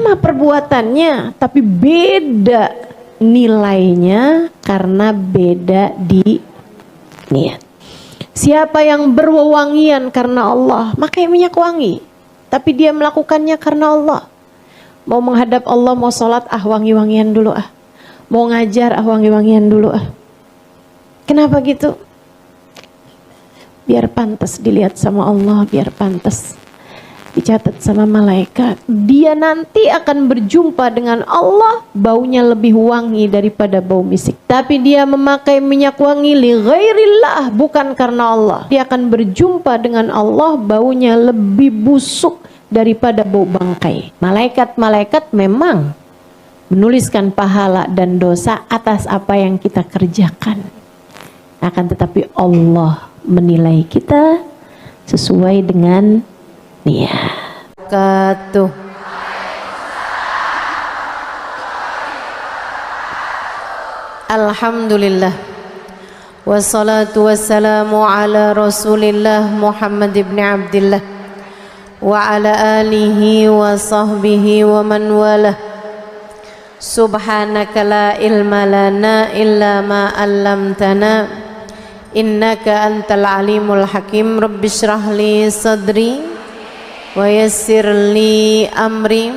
sama perbuatannya, tapi beda nilainya karena beda di niat. Siapa yang berwewangian karena Allah, pakai minyak wangi, tapi dia melakukannya karena Allah. Mau menghadap Allah, mau sholat, wangi-wangian dulu Mau ngajar, wangi-wangian dulu Kenapa gitu? Biar pantas dilihat sama Allah, biar pantas dicatat sama malaikat. Dia nanti akan berjumpa dengan Allah, baunya lebih wangi daripada bau misik. Tapi dia memakai minyak wangi li ghairillah, bukan karena Allah. Dia akan berjumpa dengan Allah, baunya lebih busuk daripada bau bangkai. Malaikat-malaikat memang menuliskan pahala dan dosa atas apa yang kita kerjakan. Akan tetapi Allah menilai kita sesuai dengan niat. Alhamdulillah, wassalatu wassalamu ala rasulillah Muhammad ibn Abdillah wa ala alihi wa sahbihi wa man walah. Subhanaka la ilma lana illa ma 'allamtana innaka antal alimul hakim. Rabbi shrah li sadri wa yassir li amri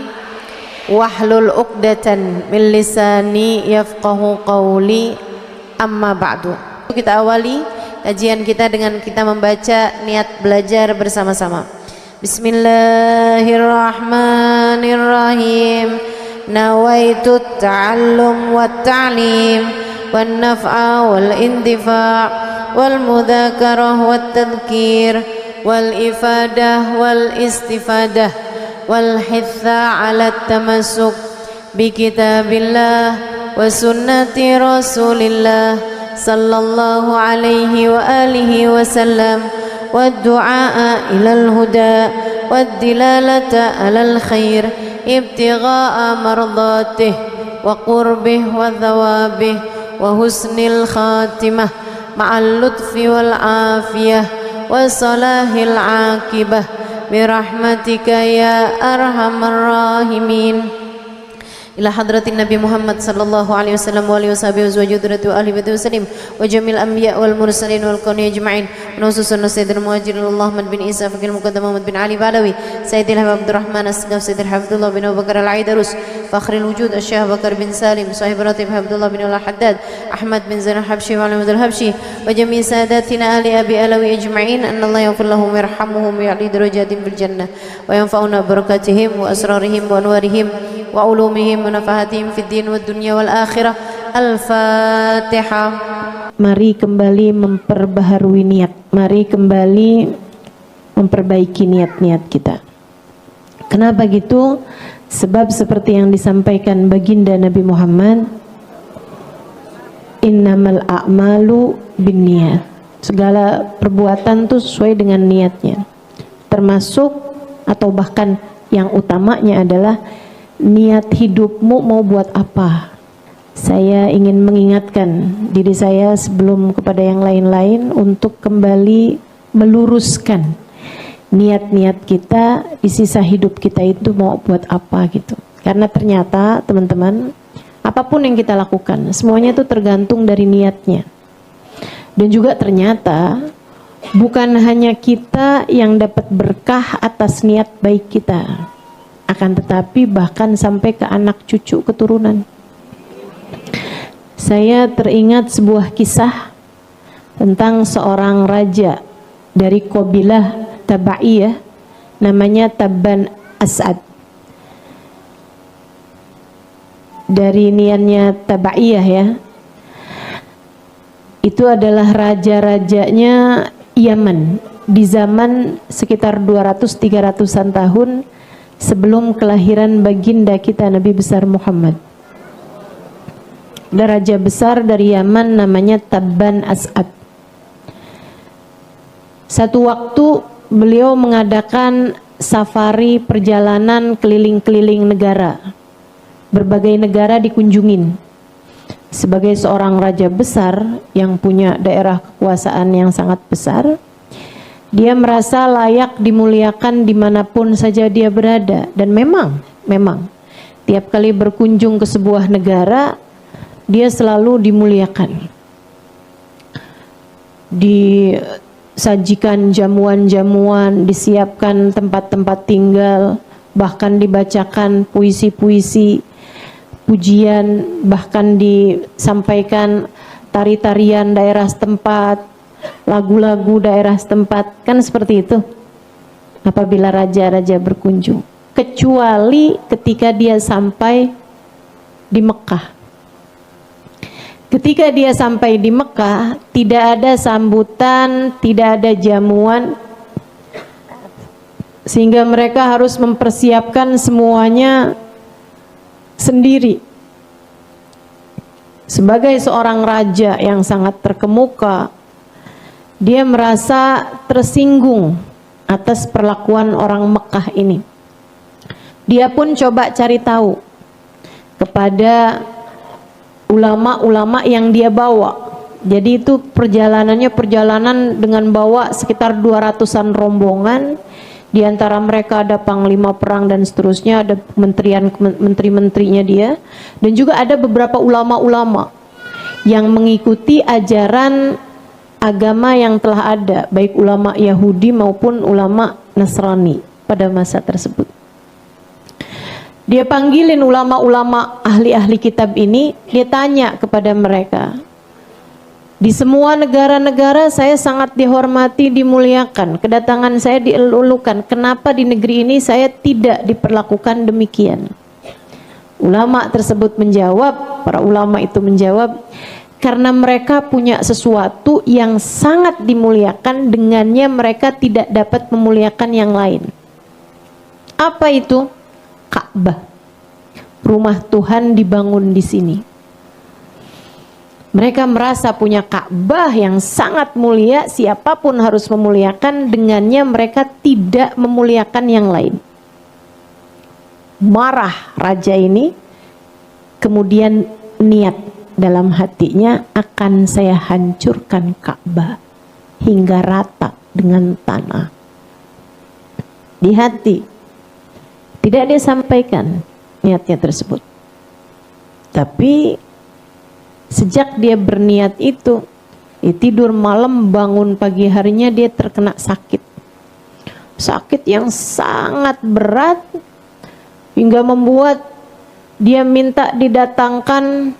wahlul 'uqdatan min lisani yafqahu qawli. Amma ba'du. Kita awali kajian kita dengan kita membaca niat belajar bersama-sama. Bismillahirrahmanirrahim. Nawaitu ta'allum wa ta'lim wan naf'a wal intifa' wal mudzakarah wat tadhkir wal ifadah wal istifadah wal hitha 'ala tamassuk bi kitabillah wa sunnati rasulillah sallallahu alaihi wa alihi wasallam wad du'a ilal huda wad dilalata 'alal khair ibtigha'a mardatih wa qurbih wa thawabih wa husnil khatimah ma'al lutfi wal afiyah wa salahil aqibah birahmatika ya arhamar rahimin. Ila hadratin Nabi Muhammad sallallahu alaihi wasallam wa alihi washabihi wazwajudurati wa ahli baiti wasallim wa jamil anbiya wal mursalin wal qawni ajma'in wa khususan sayyidil muhajirin Ahmad bin Isa fakil muqaddam Muhammad bin Ali Balawi sayyidil Habib Abdurrahman Asgaf sayyidil Hafidullah bin Abu Bakar al-Aidarus fakhril wujud Asy-Syaikh Bakar bin Salim sahib ratib Habibullah bin Al-Haddad Ahmad bin Zainal Habsyi wa Alamul Habsyi wa jami' sadatina ali abi alawi ajma'in anna Allah yaghfir lahum wa yarhamuhum wa ya'li darajatin bil jannah wa yanfa'una barakatihim wa asrarihim wa anwarihim wa ulumihim wa nafahatihim fid din wad dunya wal akhirah. Al-Fatihah. Mari kembali memperbaharui niat. Mari kembali memperbaiki niat-niat kita. Kenapa gitu? Sebab seperti yang disampaikan baginda Nabi Muhammad, innamal a'malu binniyat. Segala perbuatan tuh sesuai dengan niatnya. Termasuk atau bahkan yang utamanya adalah niat hidupmu mau buat apa. Saya ingin mengingatkan diri saya sebelum kepada yang lain-lain untuk kembali meluruskan niat-niat kita di sisa hidup kita itu mau buat apa gitu. Karena ternyata teman-teman, apapun yang kita lakukan semuanya itu tergantung dari niatnya. Dan juga ternyata bukan hanya kita yang dapat berkah atas niat baik kita, akan tetapi bahkan sampai ke anak cucu keturunan. Saya teringat sebuah kisah tentang seorang raja dari kabilah Tabaiyah, namanya Tabban As'ad. Dari niannya Tabaiyah ya, itu adalah raja-rajanya Yaman di zaman sekitar 200-300an tahun sebelum kelahiran baginda kita Nabi besar Muhammad. Ada raja besar dari Yaman namanya Tabban As'ad. Satu waktu beliau mengadakan safari perjalanan keliling-keliling negara. Berbagai negara dikunjungin. Sebagai seorang raja besar yang punya daerah kekuasaan yang sangat besar, dia merasa layak dimuliakan dimanapun saja dia berada. Dan memang Tiap kali berkunjung ke sebuah negara, dia selalu dimuliakan. Disajikan jamuan-jamuan, disiapkan tempat-tempat tinggal, bahkan dibacakan puisi-puisi, pujian, bahkan disampaikan tari-tarian daerah setempat, lagu-lagu daerah setempat, kan seperti itu apabila raja-raja berkunjung. Kecuali ketika dia sampai di Mekah. Ketika dia sampai di Mekah, tidak ada sambutan, tidak ada jamuan, sehingga mereka harus mempersiapkan semuanya sendiri. Sebagai seorang raja yang sangat terkemuka, dia merasa tersinggung atas perlakuan orang Mekah ini. Dia pun coba cari tahu kepada ulama-ulama yang dia bawa. Jadi itu perjalanan dengan bawa sekitar 200-an rombongan. Di antara mereka ada panglima perang dan seterusnya, ada menteri-menterinya dia, dan juga ada beberapa ulama-ulama yang mengikuti ajaran agama yang telah ada, baik ulama Yahudi maupun ulama Nasrani pada masa tersebut. Dia panggilin ulama-ulama ahli-ahli kitab ini, dia tanya kepada mereka, di semua negara-negara saya sangat dihormati, dimuliakan, kedatangan saya dielulukan, kenapa di negeri ini saya tidak diperlakukan demikian? Ulama tersebut menjawab, para ulama itu menjawab, karena mereka punya sesuatu yang sangat dimuliakan, dengannya mereka tidak dapat memuliakan yang lain. Apa itu? Ka'bah. Rumah Tuhan dibangun di sini. Mereka merasa punya Ka'bah yang sangat mulia, siapapun harus memuliakan, dengannya mereka tidak memuliakan yang lain. Marah raja ini, kemudian niat dalam hatinya, akan saya hancurkan Ka'bah hingga rata dengan tanah. Di hati tidak dia sampaikan niatnya tersebut, tapi sejak dia berniat itu, tidur malam, bangun pagi harinya dia terkena sakit yang sangat berat, hingga membuat dia minta didatangkan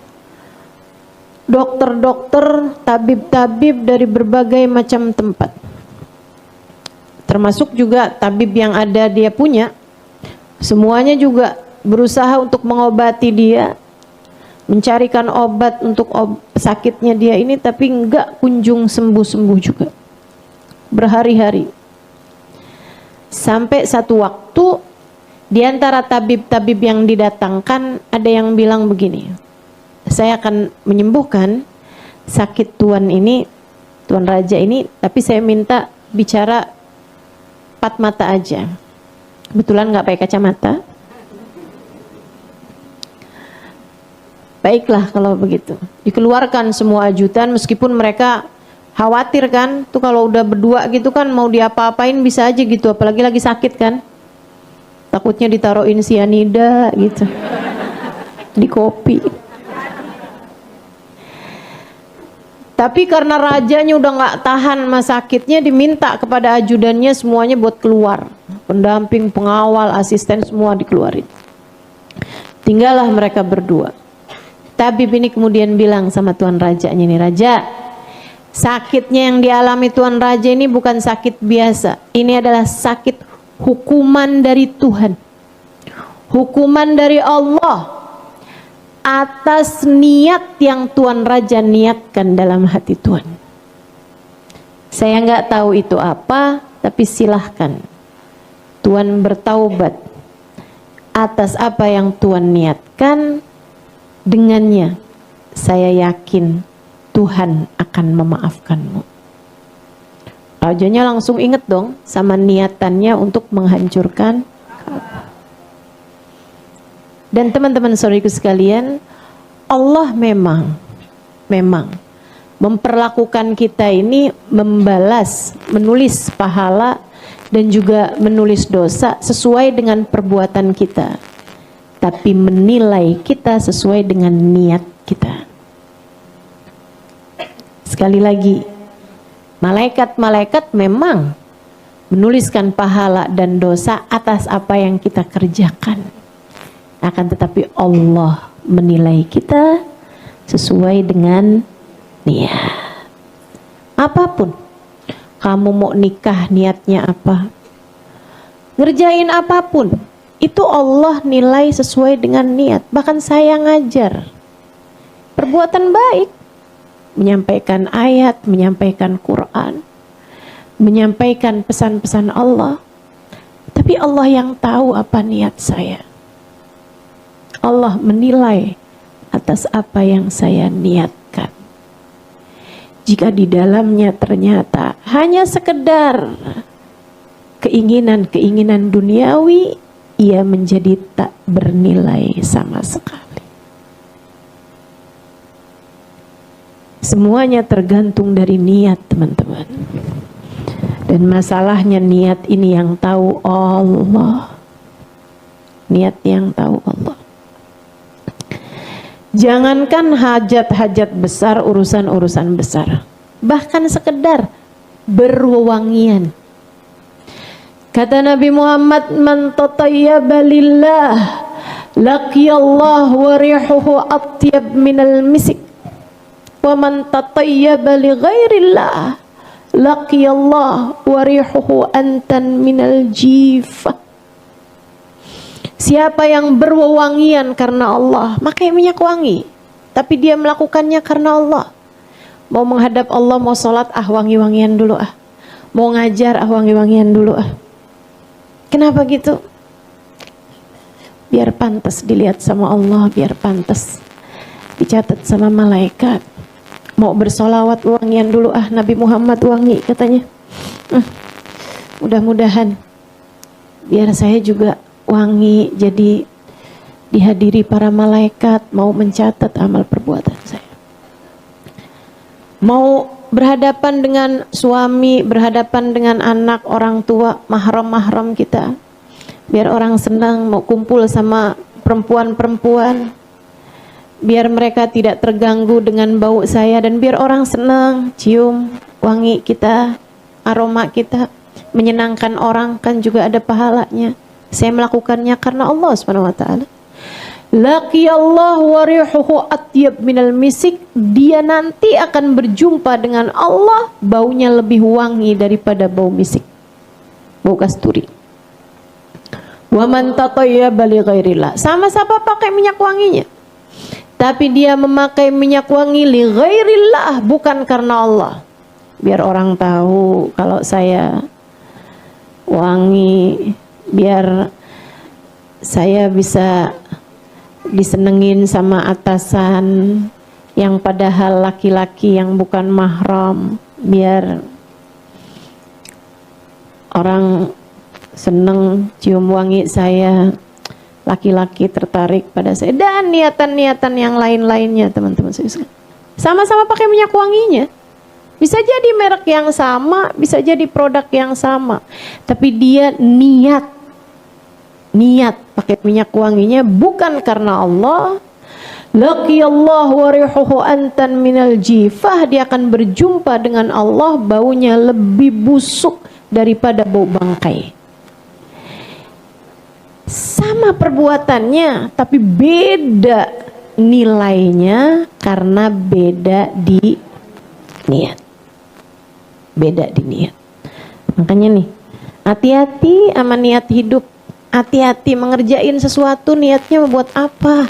dokter-dokter, tabib-tabib dari berbagai macam tempat, termasuk juga tabib yang ada dia punya. Semuanya juga berusaha untuk mengobati dia, mencarikan obat untuk sakitnya dia ini, tapi enggak kunjung sembuh-sembuh juga. Berhari-hari. Sampai satu waktu, di antara tabib-tabib yang didatangkan, ada yang bilang begini, saya akan menyembuhkan sakit tuan ini, tuan raja ini, tapi saya minta bicara 4 mata aja. Kebetulan nggak pakai kacamata. Baiklah kalau begitu. Dikeluarkan semua ajudan, meskipun mereka khawatir kan, tuh kalau udah berdua gitu kan mau diapa-apain bisa aja gitu, apalagi lagi sakit kan. Takutnya ditaruhin sianida gitu. Di kopi. Tapi karena rajanya udah nggak tahan sama sakitnya, diminta kepada ajudannya semuanya buat keluar. Pendamping, pengawal, asisten semua dikeluarin. Tinggallah mereka berdua. Tabib ini kemudian bilang sama tuan rajanya nih, raja, sakitnya yang dialami tuan raja ini bukan sakit biasa. Ini adalah sakit hukuman dari Tuhan. Hukuman dari Allah atas niat yang tuan raja niatkan dalam hati tuan. Saya nggak tahu itu apa, tapi silahkan tuan bertaubat atas apa yang tuan niatkan. Dengannya saya yakin Tuhan akan memaafkanmu. Rajanya langsung inget dong sama niatannya untuk menghancurkan Ka'bah. Dan teman-teman saudariku sekalian, Allah memang memperlakukan kita ini membalas, menulis pahala dan juga menulis dosa sesuai dengan perbuatan kita. tapi menilai kita sesuai dengan niat kita. Sekali lagi, malaikat-malaikat memang menuliskan pahala dan dosa atas apa yang kita kerjakan. Akan tetapi Allah menilai kita sesuai dengan niat. Apapun, kamu mau nikah niatnya apa, ngerjain apapun, itu Allah nilai sesuai dengan niat. Bahkan saya ngajar perbuatan baik, menyampaikan ayat, menyampaikan Quran, menyampaikan pesan-pesan Allah, tapi Allah yang tahu apa niat saya. Allah menilai atas apa yang saya niatkan. Jika di dalamnya ternyata hanya sekedar keinginan-keinginan duniawi, ia menjadi tak bernilai sama sekali. Semuanya tergantung dari niat, teman-teman. Dan masalahnya niat ini yang tahu Allah. Niat yang tahu Allah. Jangankan hajat-hajat besar, urusan-urusan besar, bahkan sekedar berwewangian. Kata Nabi Muhammad, man tatayyaba lillah laqiyallah wa rihuhu atyab minal misik, wa man tatayyaba li ghairillah laqiyallah wa rihuhu antan minal jifah. Siapa yang berwewangian karena Allah, pakai minyak wangi, tapi dia melakukannya karena Allah. Mau menghadap Allah, mau sholat, wangi-wangian dulu mau ngajar, wangi-wangian dulu Kenapa gitu? Biar pantas dilihat sama Allah, biar pantas dicatat sama malaikat. Mau bersolawat, wangian dulu Nabi Muhammad wangi katanya. Mudah-mudahan biar saya juga wangi, jadi dihadiri para malaikat, mau mencatat amal perbuatan saya. Mau berhadapan dengan suami, berhadapan dengan anak, orang tua, mahram-mahram kita, biar orang senang, mau kumpul sama perempuan-perempuan, biar mereka tidak terganggu dengan bau saya, dan biar orang senang, cium wangi kita, aroma kita, menyenangkan orang, kan juga ada pahalanya. Saya melakukannya karena Allah Subhanahu wa taala. Laqiyallahu wa rihuhu atyab minal misik, dia nanti akan berjumpa dengan Allah, baunya lebih wangi daripada bau misik, bau kasturi. Wa man tatayyaba li ghairillah, sama-sama pakai minyak wanginya, tapi dia memakai minyak wangi li ghairillah, bukan karena Allah. Biar orang tahu kalau saya wangi, biar saya bisa disenengin sama atasan yang padahal laki-laki yang bukan mahram, biar orang seneng cium wangi saya, laki-laki tertarik pada saya, dan niatan-niatan yang lain-lainnya, teman-teman sekalian. Sama-sama pakai minyak wanginya. Bisa jadi merek yang sama, bisa jadi produk yang sama, tapi dia niat pakai minyak wanginya bukan karena Allah. Laqiyallahu wa rihuhu antan minal jifah, dia akan berjumpa dengan Allah, baunya lebih busuk daripada bau bangkai. Sama perbuatannya, tapi beda nilainya karena beda di niat. Beda di niat. Makanya nih, hati-hati sama niat hidup. Hati-hati mengerjain sesuatu, niatnya membuat apa.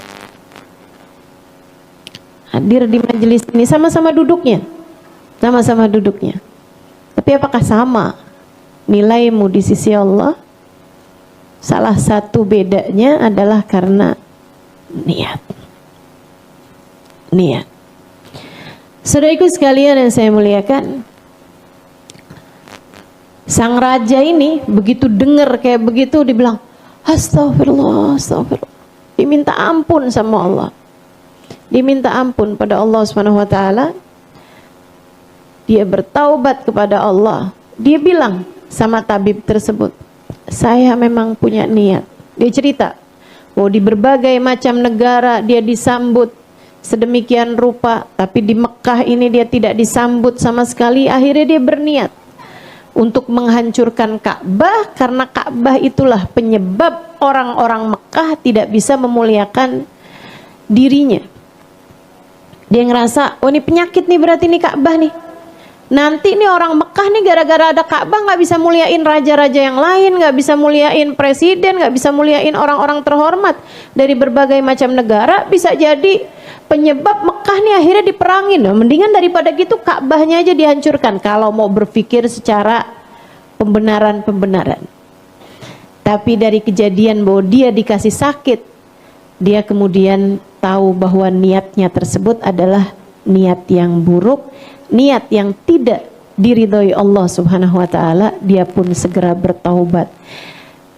Hadir di majelis ini sama-sama duduknya. Sama-sama duduknya. Tapi apakah sama nilaimu di sisi Allah? Salah satu bedanya adalah karena niat. Niat. Saudaraku sekalian yang saya muliakan, sang raja ini begitu dengar kayak begitu, dibilang astagfirullah, astagfirullah. Diminta ampun sama Allah. Diminta ampun pada Allah Subhanahu wa taala. Dia bertaubat kepada Allah. Dia bilang sama tabib tersebut, saya memang punya niat. Dia cerita, bahwa di berbagai macam negara dia disambut sedemikian rupa, tapi di Mekah ini dia tidak disambut sama sekali. Akhirnya dia berniat untuk menghancurkan Ka'bah, karena Ka'bah itulah penyebab orang-orang Mekah tidak bisa memuliakan dirinya. Dia ngerasa, oh ini penyakit nih, berarti ini Ka'bah nih. Nanti nih orang Mekah nih gara-gara ada Ka'bah nggak bisa muliain raja-raja yang lain, nggak bisa muliain presiden, nggak bisa muliain orang-orang terhormat dari berbagai macam negara. Bisa jadi penyebab Mekah nih akhirnya diperangin. Nah, mendingan daripada gitu Ka'bahnya aja dihancurkan kalau mau berpikir secara pembenaran-pembenaran. Tapi dari kejadian bahwa dia dikasih sakit, dia kemudian tahu bahwa niatnya tersebut adalah niat yang buruk, niat yang tidak diridhoi Allah Subhanahu wa taala. Dia pun segera bertaubat.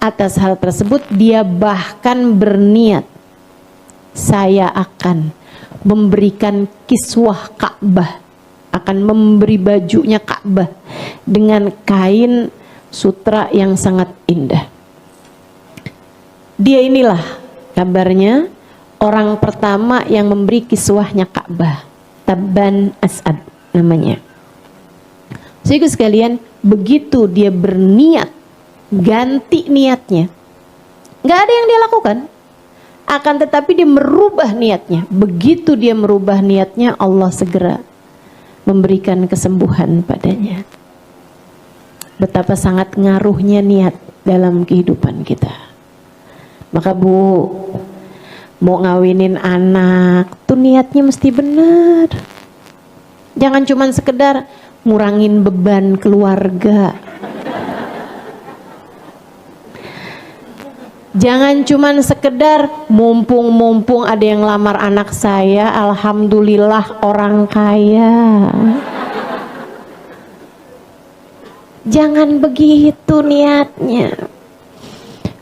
Atas hal tersebut dia bahkan berniat, saya akan memberikan kiswah Ka'bah, akan memberi bajunya Ka'bah dengan kain sutra yang sangat indah. Dia inilah kabarnya orang pertama yang memberi kiswahnya Ka'bah, Tabban As'ad namanya. Saudara sekalian, begitu dia berniat, ganti niatnya, nggak ada yang dia lakukan. Akan tetapi dia merubah niatnya. Begitu dia merubah niatnya, Allah segera memberikan kesembuhan padanya. Betapa sangat ngaruhnya niat dalam kehidupan kita. Maka Bu, mau ngawinin anak tuh niatnya mesti benar. Jangan cuma sekedar ngurangin beban keluarga. Jangan cuman sekedar mumpung ada yang lamar anak saya, alhamdulillah orang kaya. Jangan begitu niatnya.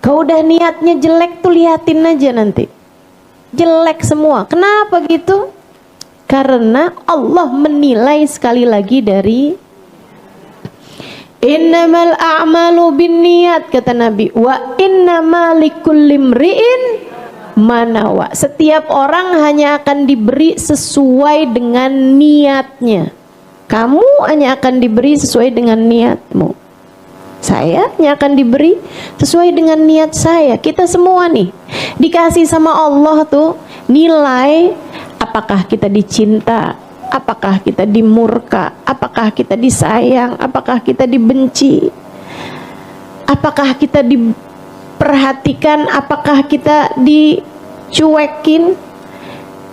Kalau udah niatnya jelek tuh liatin aja nanti. Jelek semua. Kenapa gitu? Karena Allah menilai sekali lagi dari innamal a'malu binniyat, kata Nabi, wa innamal likulli imri'in ma nawa. Setiap orang hanya akan diberi sesuai dengan niatnya. Kamu hanya akan diberi sesuai dengan niatmu. Saya hanya akan diberi sesuai dengan niat saya. Kita semua nih dikasih sama Allah tuh nilai, apakah kita dicinta, apakah kita dimurka, apakah kita disayang, apakah kita dibenci, apakah kita diperhatikan, apakah kita dicuekin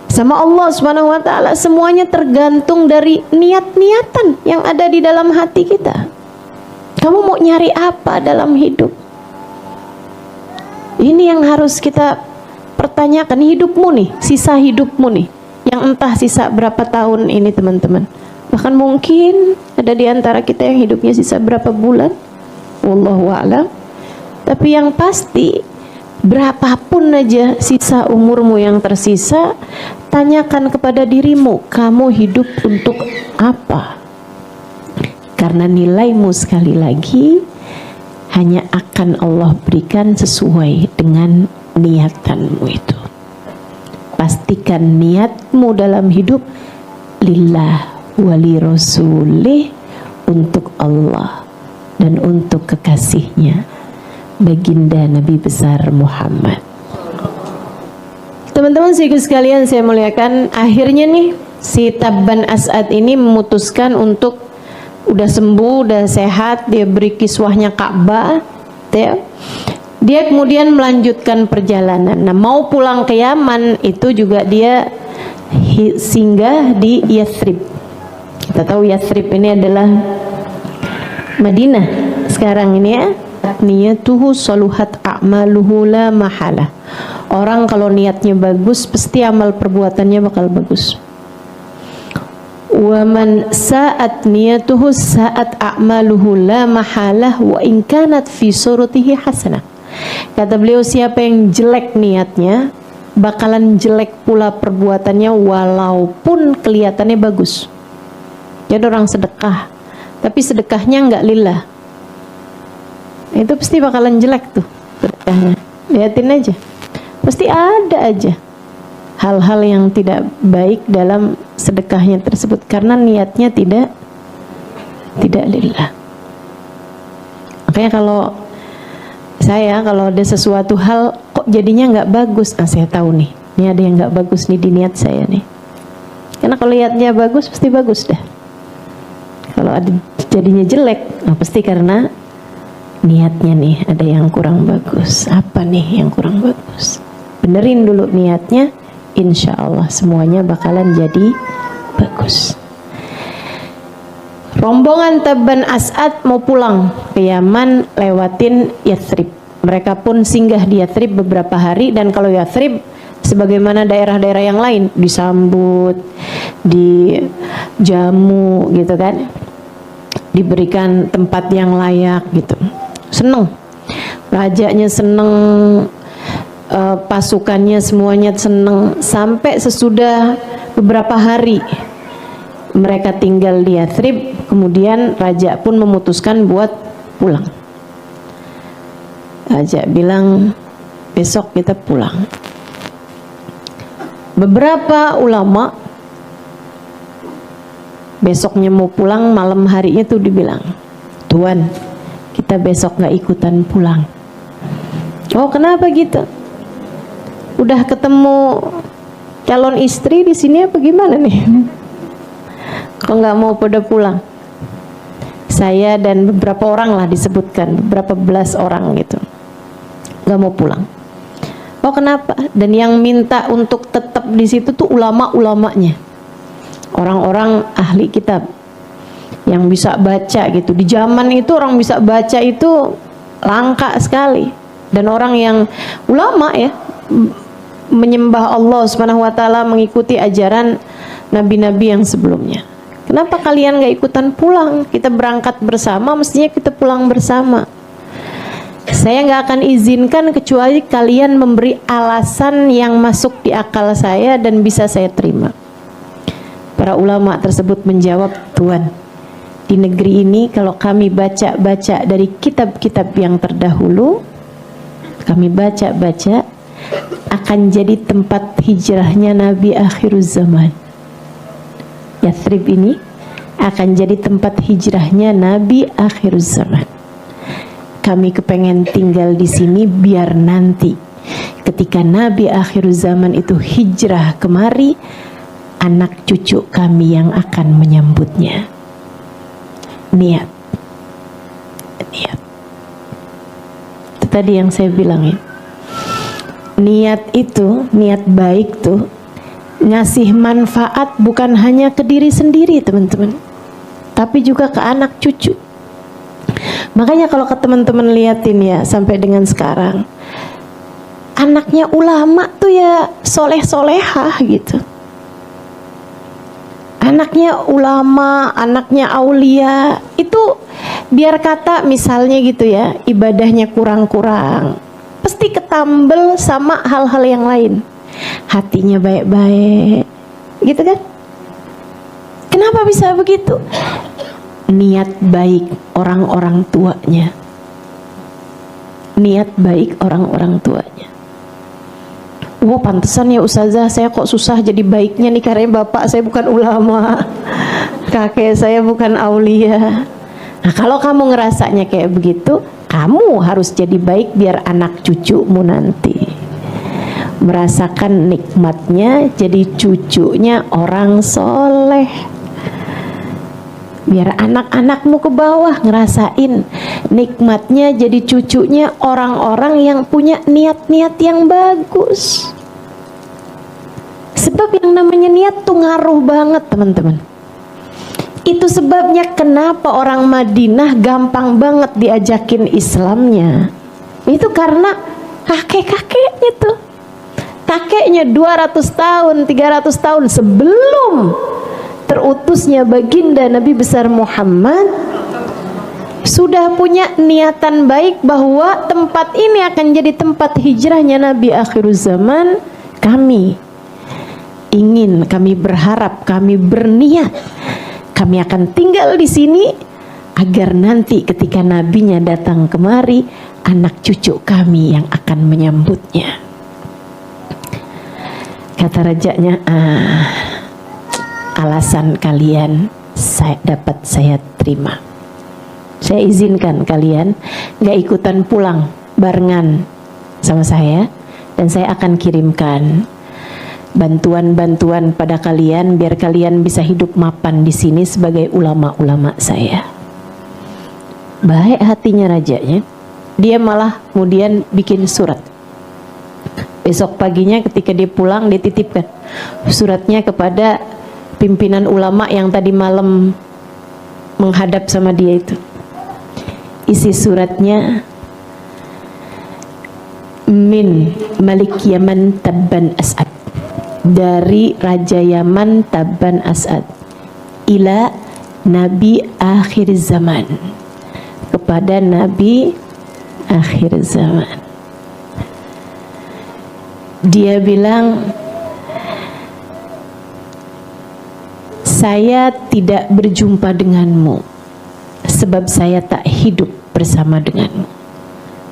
sama Allah Subhanahu wa taala. Semuanya tergantung dari niat-niatan yang ada di dalam hati kita. Kamu mau nyari apa dalam hidup? Ini yang harus kita pertanyakan. Hidupmu nih, sisa hidupmu nih, yang entah sisa berapa tahun ini teman-teman. Bahkan mungkin ada di antara kita yang hidupnya sisa berapa bulan, wallahu a'lam. Tapi yang pasti, berapapun aja sisa umurmu yang tersisa, tanyakan kepada dirimu, kamu hidup untuk apa? Karena nilaimu sekali lagi hanya akan Allah berikan sesuai dengan niatanmu itu. Pastikan niatmu dalam hidup lillah wali rasulih, untuk Allah dan untuk kekasihnya baginda Nabi besar Muhammad. Teman-teman sekalian saya muliakan, akhirnya nih si Tabban As'ad ini memutuskan untuk udah sembuh, udah sehat, dia beri kiswahnya Ka'bah, dia kemudian melanjutkan perjalanan. Nah, mau pulang ke Yaman itu juga dia singgah di Yathrib. Kita tahu Yathrib ini adalah Madinah sekarang ini ya. Niyatuhu saluhat a'maluhu la mahala. Orang kalau niatnya bagus, pasti amal perbuatannya bakal bagus. Wa man sa'at niyatuhu sa'at a'maluhu la mahalah wa in kanat fi suratihi hasanah. Kata beliau, siapa yang jelek niatnya, bakalan jelek pula perbuatannya walaupun kelihatannya bagus. Jadi orang sedekah, tapi sedekahnya enggak lillah, itu pasti bakalan jelek tuh sedekahnya. Lihatin aja. pasti ada aja hal-hal yang tidak baik dalam sedekahnya tersebut karena niatnya tidak lillah. Makanya kalau ada sesuatu hal kok jadinya nggak bagus, saya tahu nih, ini ada yang nggak bagus nih di niat saya nih. Karena kalau niatnya bagus pasti bagus dah. Kalau ada jadinya jelek, pasti karena niatnya nih ada yang kurang bagus. Apa nih yang kurang bagus? Benerin dulu niatnya, insya Allah semuanya bakalan jadi bagus. Rombongan Tabban As'ad mau pulang ke Yaman lewatin Yathrib. Mereka pun singgah di Yathrib beberapa hari, dan kalau Yathrib sebagaimana daerah-daerah yang lain disambut, dijamu gitu kan, diberikan tempat yang layak gitu. Seneng, rajanya seneng, pasukannya semuanya seneng. Sampai sesudah beberapa hari mereka tinggal di Yathrib, kemudian raja pun memutuskan buat pulang. Raja bilang, besok kita pulang. Beberapa ulama besoknya mau pulang, malam harinya tuh dibilang, Tuan, kita besok gak ikutan pulang. Oh, kenapa gitu? Udah ketemu calon istri di sini apa gimana nih? Kok nggak mau pada pulang? Saya dan beberapa orang lah disebutkan, beberapa belas orang gitu, nggak mau pulang. Oh, kenapa? Dan yang minta untuk tetap di situ tuh ulama-ulamanya, orang-orang ahli kitab yang bisa baca gitu. Di zaman itu orang bisa baca itu langka sekali, dan orang yang ulama ya, menyembah Allah Subhanahu wa taala, mengikuti ajaran nabi-nabi yang sebelumnya. Kenapa kalian gak ikutan pulang? Kita berangkat bersama, mestinya kita pulang bersama. Saya gak akan izinkan kecuali kalian memberi alasan yang masuk di akal saya dan bisa saya terima. Para ulama tersebut menjawab, Tuan, di negeri ini kalau kami baca-baca dari kitab-kitab yang terdahulu, kami baca-baca, akan jadi tempat hijrahnya Nabi akhiruz zaman. Yathrib ini akan jadi tempat hijrahnya Nabi akhiruz zaman. Kami kepengen tinggal di sini biar nanti ketika Nabi akhiruz zaman itu hijrah kemari, anak cucu kami yang akan menyambutnya. Niat. Itu tadi yang saya bilang ya. Niat itu, niat baik tuh ngasih manfaat bukan hanya ke diri sendiri teman-teman, tapi juga ke anak cucu. Makanya kalau ke teman-teman liatin ya, sampai dengan sekarang anaknya ulama tuh ya soleh-solehah gitu. Anaknya ulama, anaknya aulia, itu biar kata misalnya gitu ya, ibadahnya kurang-kurang, pasti ketambel sama hal-hal yang lain. Hatinya baik-baik, gitu kan? Kenapa bisa begitu? Niat baik orang-orang tuanya. Niat baik orang-orang tuanya. Wah, pantesan ya Ustazah, saya kok susah jadi baiknya nih karena bapak saya bukan ulama, kakek saya bukan aulia. Nah, kalau kamu ngerasanya kayak begitu, kamu harus jadi baik biar anak cucumu nanti merasakan nikmatnya jadi cucunya orang soleh. Biar anak-anakmu ke bawah ngerasain nikmatnya jadi cucunya orang-orang yang punya niat-niat yang bagus. Sebab yang namanya niat tuh ngaruh banget teman-teman. Itu sebabnya kenapa orang Madinah gampang banget diajakin Islamnya. Itu karena kakek-kakeknya tuh, kakeknya 200 tahun, 300 tahun sebelum terutusnya baginda Nabi besar Muhammad sudah punya niatan baik bahwa tempat ini akan jadi tempat hijrahnya Nabi akhiruz zaman. Kami ingin, kami berharap, kami berniat, kami akan tinggal di sini agar nanti ketika nabinya datang kemari, anak cucu kami yang akan menyambutnya. Kata rajanya, alasan kalian saya terima. Saya izinkan kalian gak ikutan pulang barengan sama saya, dan saya akan kirimkan bantuan-bantuan pada kalian biar kalian bisa hidup mapan di sini sebagai ulama-ulama saya. Baik hatinya rajanya, dia malah kemudian bikin surat. Besok paginya ketika dia pulang, dia titipkan suratnya kepada pimpinan ulama yang tadi malam menghadap sama dia itu. Isi suratnya, min Malik Yaman Tabban As'ad, dari Raja Yaman Tabban As'ad, ila Nabi akhir zaman, kepada Nabi akhir zaman. Dia bilang, saya tidak berjumpa denganmu sebab saya tak hidup bersama denganmu.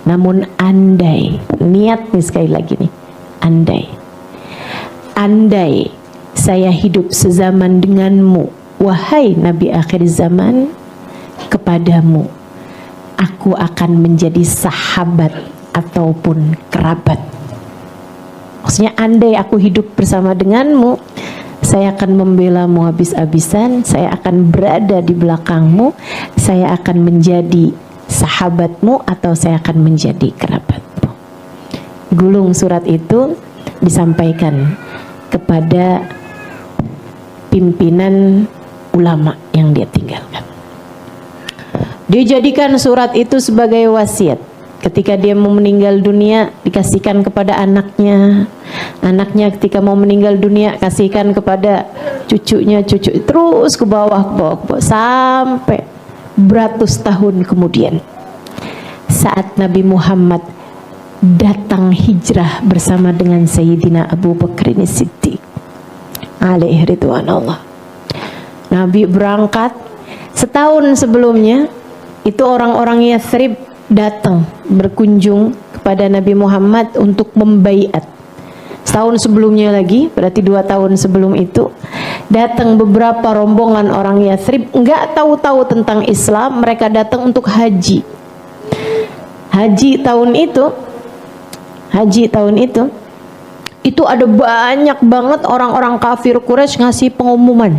Namun andai, niat nih sekali lagi nih, andai saya hidup sezaman denganmu, wahai Nabi akhir zaman, kepadamu aku akan menjadi sahabat ataupun kerabat. Maksudnya andai aku hidup bersama denganmu, saya akan membelamu habis-habisan, saya akan berada di belakangmu, saya akan menjadi sahabatmu atau saya akan menjadi kerabatmu. Gulung surat itu disampaikan kepada pimpinan ulama yang dia tinggalkan. Dia jadikan surat itu sebagai wasiat. Ketika dia mau meninggal dunia, dikasihkan kepada anaknya. Anaknya ketika mau meninggal dunia, kasihkan kepada cucunya, terus ke bawah, sampai beratus tahun kemudian, saat Nabi Muhammad datang hijrah bersama dengan Sayyidina Abu Bakr Siddiq alaihi ridwanullah. Nabi berangkat setahun sebelumnya, itu orang-orang Yathrib datang berkunjung kepada Nabi Muhammad untuk membaiat. Setahun sebelumnya lagi, berarti 2 tahun sebelum itu, datang beberapa rombongan orang Yathrib, nggak tahu-tahu tentang Islam. Mereka datang untuk haji. Haji tahun itu ada banyak banget orang-orang kafir Quraisy ngasih pengumuman,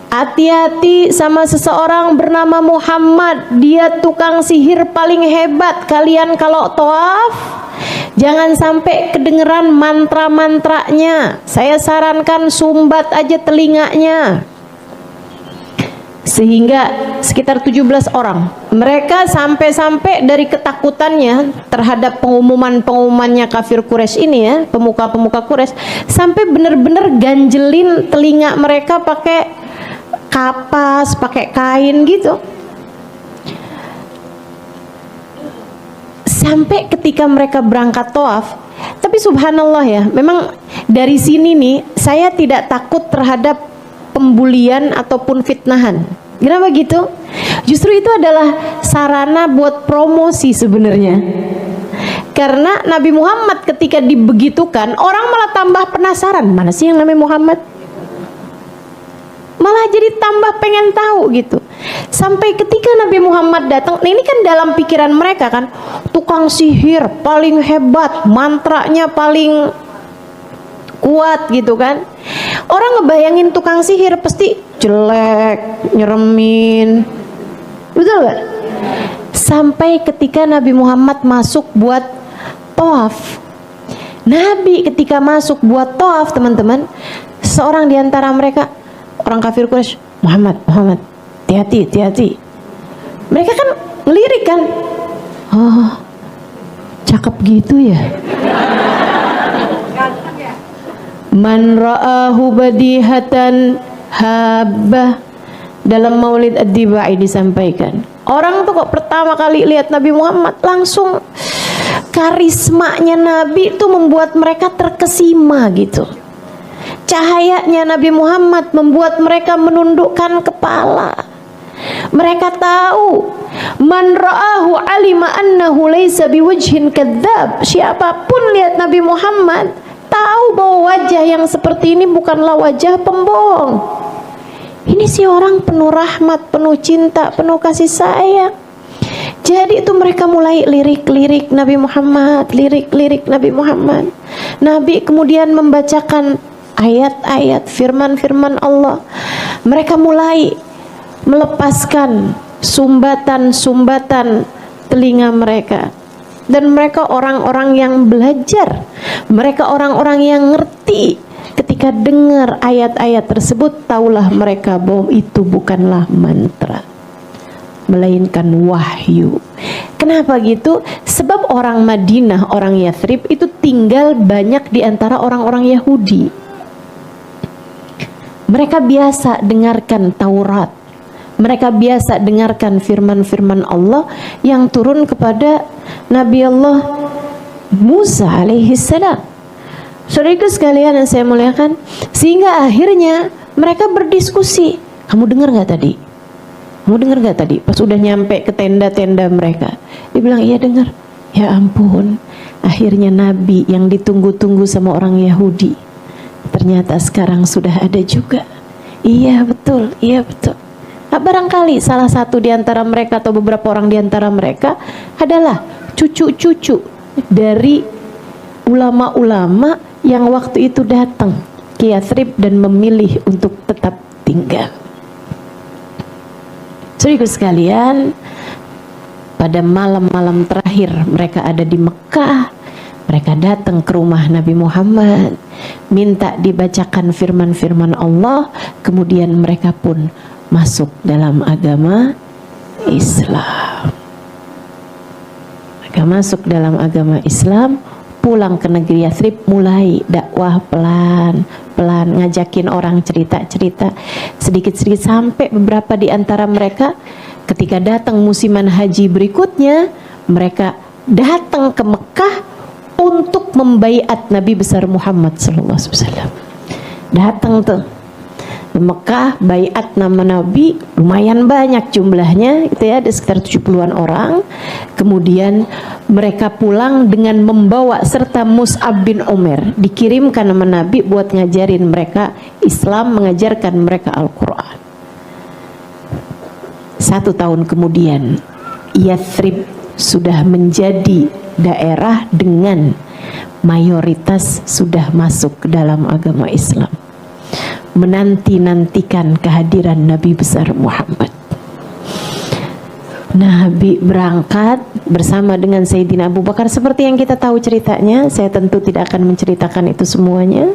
hati-hati sama seseorang bernama Muhammad, dia tukang sihir paling hebat. Kalian kalau tawaf jangan sampai kedengeran mantra-mantranya. Saya sarankan sumbat aja telinganya. Sehingga sekitar 17 orang. Mereka sampai-sampai dari ketakutannya terhadap pengumuman-pengumumannya kafir Quraisy ini ya, pemuka-pemuka Quraisy, sampai benar-benar ganjelin telinga mereka pakai kapas, pakai kain gitu. Sampai ketika mereka berangkat tawaf. Tapi subhanallah ya, memang dari sini nih saya tidak takut terhadap pembulian ataupun fitnahan. Kenapa gitu? Justru itu adalah sarana buat promosi sebenarnya. Karena Nabi Muhammad ketika dibegitukan, orang malah tambah penasaran, mana sih yang namanya Muhammad? Malah jadi tambah pengen tahu gitu. Sampai ketika Nabi Muhammad datang, nah ini kan dalam pikiran mereka kan, tukang sihir paling hebat, mantranya paling kuat gitu kan. Orang ngebayangin tukang sihir pasti jelek, nyeremin, betul gak? Sampai ketika Nabi Muhammad masuk buat tawaf. Nabi ketika masuk buat tawaf, teman-teman, seorang diantara mereka, orang kafir Quraisy, Muhammad, hati-hati. Mereka kan ngelirik kan, oh cakep gitu ya. Man ra'ahu badihatan habbah, dalam Maulid Ad-Dibai disampaikan, orang tuh kok pertama kali lihat Nabi Muhammad langsung karismanya Nabi itu membuat mereka terkesima gitu. Cahayanya Nabi Muhammad membuat mereka menundukkan kepala. Mereka tahu, man ra'ahu alima annahu laisa biwajhin kadzab. Siapapun lihat Nabi Muhammad tahu tahu bahwa wajah yang seperti ini bukanlah wajah pembohong. Ini si orang penuh rahmat, penuh cinta, penuh kasih sayang. Jadi itu mereka mulai lirik-lirik Nabi Muhammad, lirik-lirik Nabi Muhammad. Nabi kemudian membacakan ayat-ayat firman-firman Allah. Mereka mulai melepaskan sumbatan-sumbatan telinga mereka. Dan mereka orang-orang yang belajar, mereka orang-orang yang ngerti. Ketika dengar ayat-ayat tersebut, taulah mereka bahwa itu bukanlah mantra, melainkan wahyu. Kenapa gitu? Sebab orang Madinah, orang Yathrib itu tinggal banyak di antara orang-orang Yahudi. Mereka biasa dengarkan Taurat, mereka biasa dengarkan firman-firman Allah yang turun kepada Nabi Allah Musa alaihissalam. Saudaraku sekalian yang saya muliakan, sehingga akhirnya mereka berdiskusi. Kamu dengar nggak tadi? Kamu dengar nggak tadi? Pas udah nyampe ke tenda-tenda mereka, dia bilang iya dengar. Ya ampun, akhirnya Nabi yang ditunggu-tunggu sama orang Yahudi ternyata sekarang sudah ada juga. Iya betul, iya betul. Nah, barangkali salah satu di antara mereka atau beberapa orang di antara mereka adalah cucu-cucu dari ulama-ulama yang waktu itu datang ke Yathrib dan memilih untuk tetap tinggal. Saudaraku sekalian, pada malam-malam terakhir mereka ada di Mekah, mereka datang ke rumah Nabi Muhammad, minta dibacakan firman-firman Allah, kemudian mereka pun masuk dalam agama Islam. Mereka masuk dalam agama Islam, pulang ke negeri Yathrib, mulai dakwah pelan-pelan, ngajakin orang cerita-cerita sedikit-sedikit, sampai beberapa di antara mereka ketika datang musiman haji berikutnya, mereka datang ke Mekah untuk membaiat Nabi besar Muhammad SAW. Datang tuh ke Mekah, baiat nama Nabi, lumayan banyak jumlahnya, itu ya, ada sekitar 70-an orang. Kemudian mereka pulang dengan membawa serta Mus'ab bin Umair, dikirimkan nama Nabi buat ngajarin mereka Islam, mengajarkan mereka Al-Quran. 1 tahun kemudian Yathrib sudah menjadi daerah dengan mayoritas sudah masuk ke dalam agama Islam, menanti-nantikan kehadiran Nabi besar Muhammad. Nabi berangkat bersama dengan Sayyidina Abu Bakar, seperti yang kita tahu ceritanya. Saya tentu tidak akan menceritakan itu semuanya.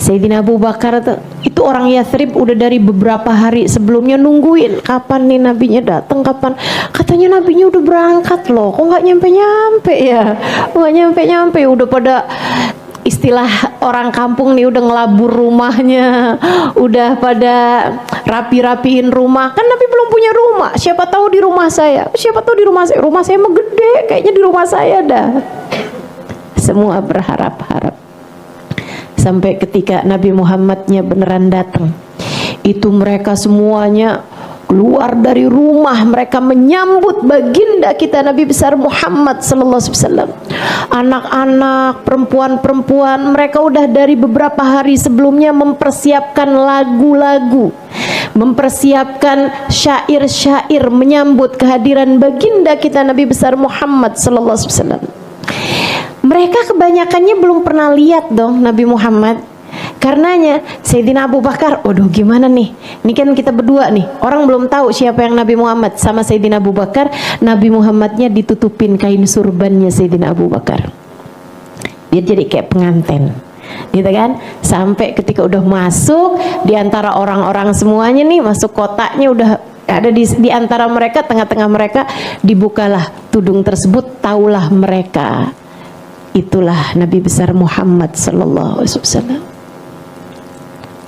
Sayyidina Abu Bakar itu orang Yathrib udah dari beberapa hari sebelumnya nungguin kapan nih nabinya datang, kapan. Katanya nabinya udah berangkat loh, kok nggak nyampe-nyampe ya, nggak nyampe-nyampe, udah pada istilah orang kampung nih udah ngelabur rumahnya, udah pada rapi-rapiin rumah. Kan Nabi belum punya rumah, siapa tahu di rumah saya, siapa tahu di rumah saya mah gede, kayaknya di rumah saya dah. Semua berharap-harap sampai ketika Nabi Muhammadnya beneran datang, itu mereka semuanya keluar dari rumah, mereka menyambut baginda kita Nabi besar Muhammad sallallahu alaihi wasallam. Anak-anak, perempuan-perempuan, mereka udah dari beberapa hari sebelumnya mempersiapkan lagu-lagu, mempersiapkan syair-syair menyambut kehadiran baginda kita Nabi besar Muhammad sallallahu alaihi wasallam. Mereka kebanyakannya belum pernah lihat dong Nabi Muhammad. Karenanya Sayyidina Abu Bakar, waduh gimana nih? Ini kan kita berdua nih, orang belum tahu siapa yang Nabi Muhammad. Sama Sayyidina Abu Bakar, Nabi Muhammadnya ditutupin kain surbannya Sayyidina Abu Bakar. Dia jadi kayak pengantin, gitu kan? Sampai ketika udah masuk di antara orang-orang semuanya nih, masuk kotaknya udah ada di antara mereka, tengah-tengah mereka, dibukalah tudung tersebut, taulah mereka itulah Nabi besar Muhammad sallallahu alaihi wasallam.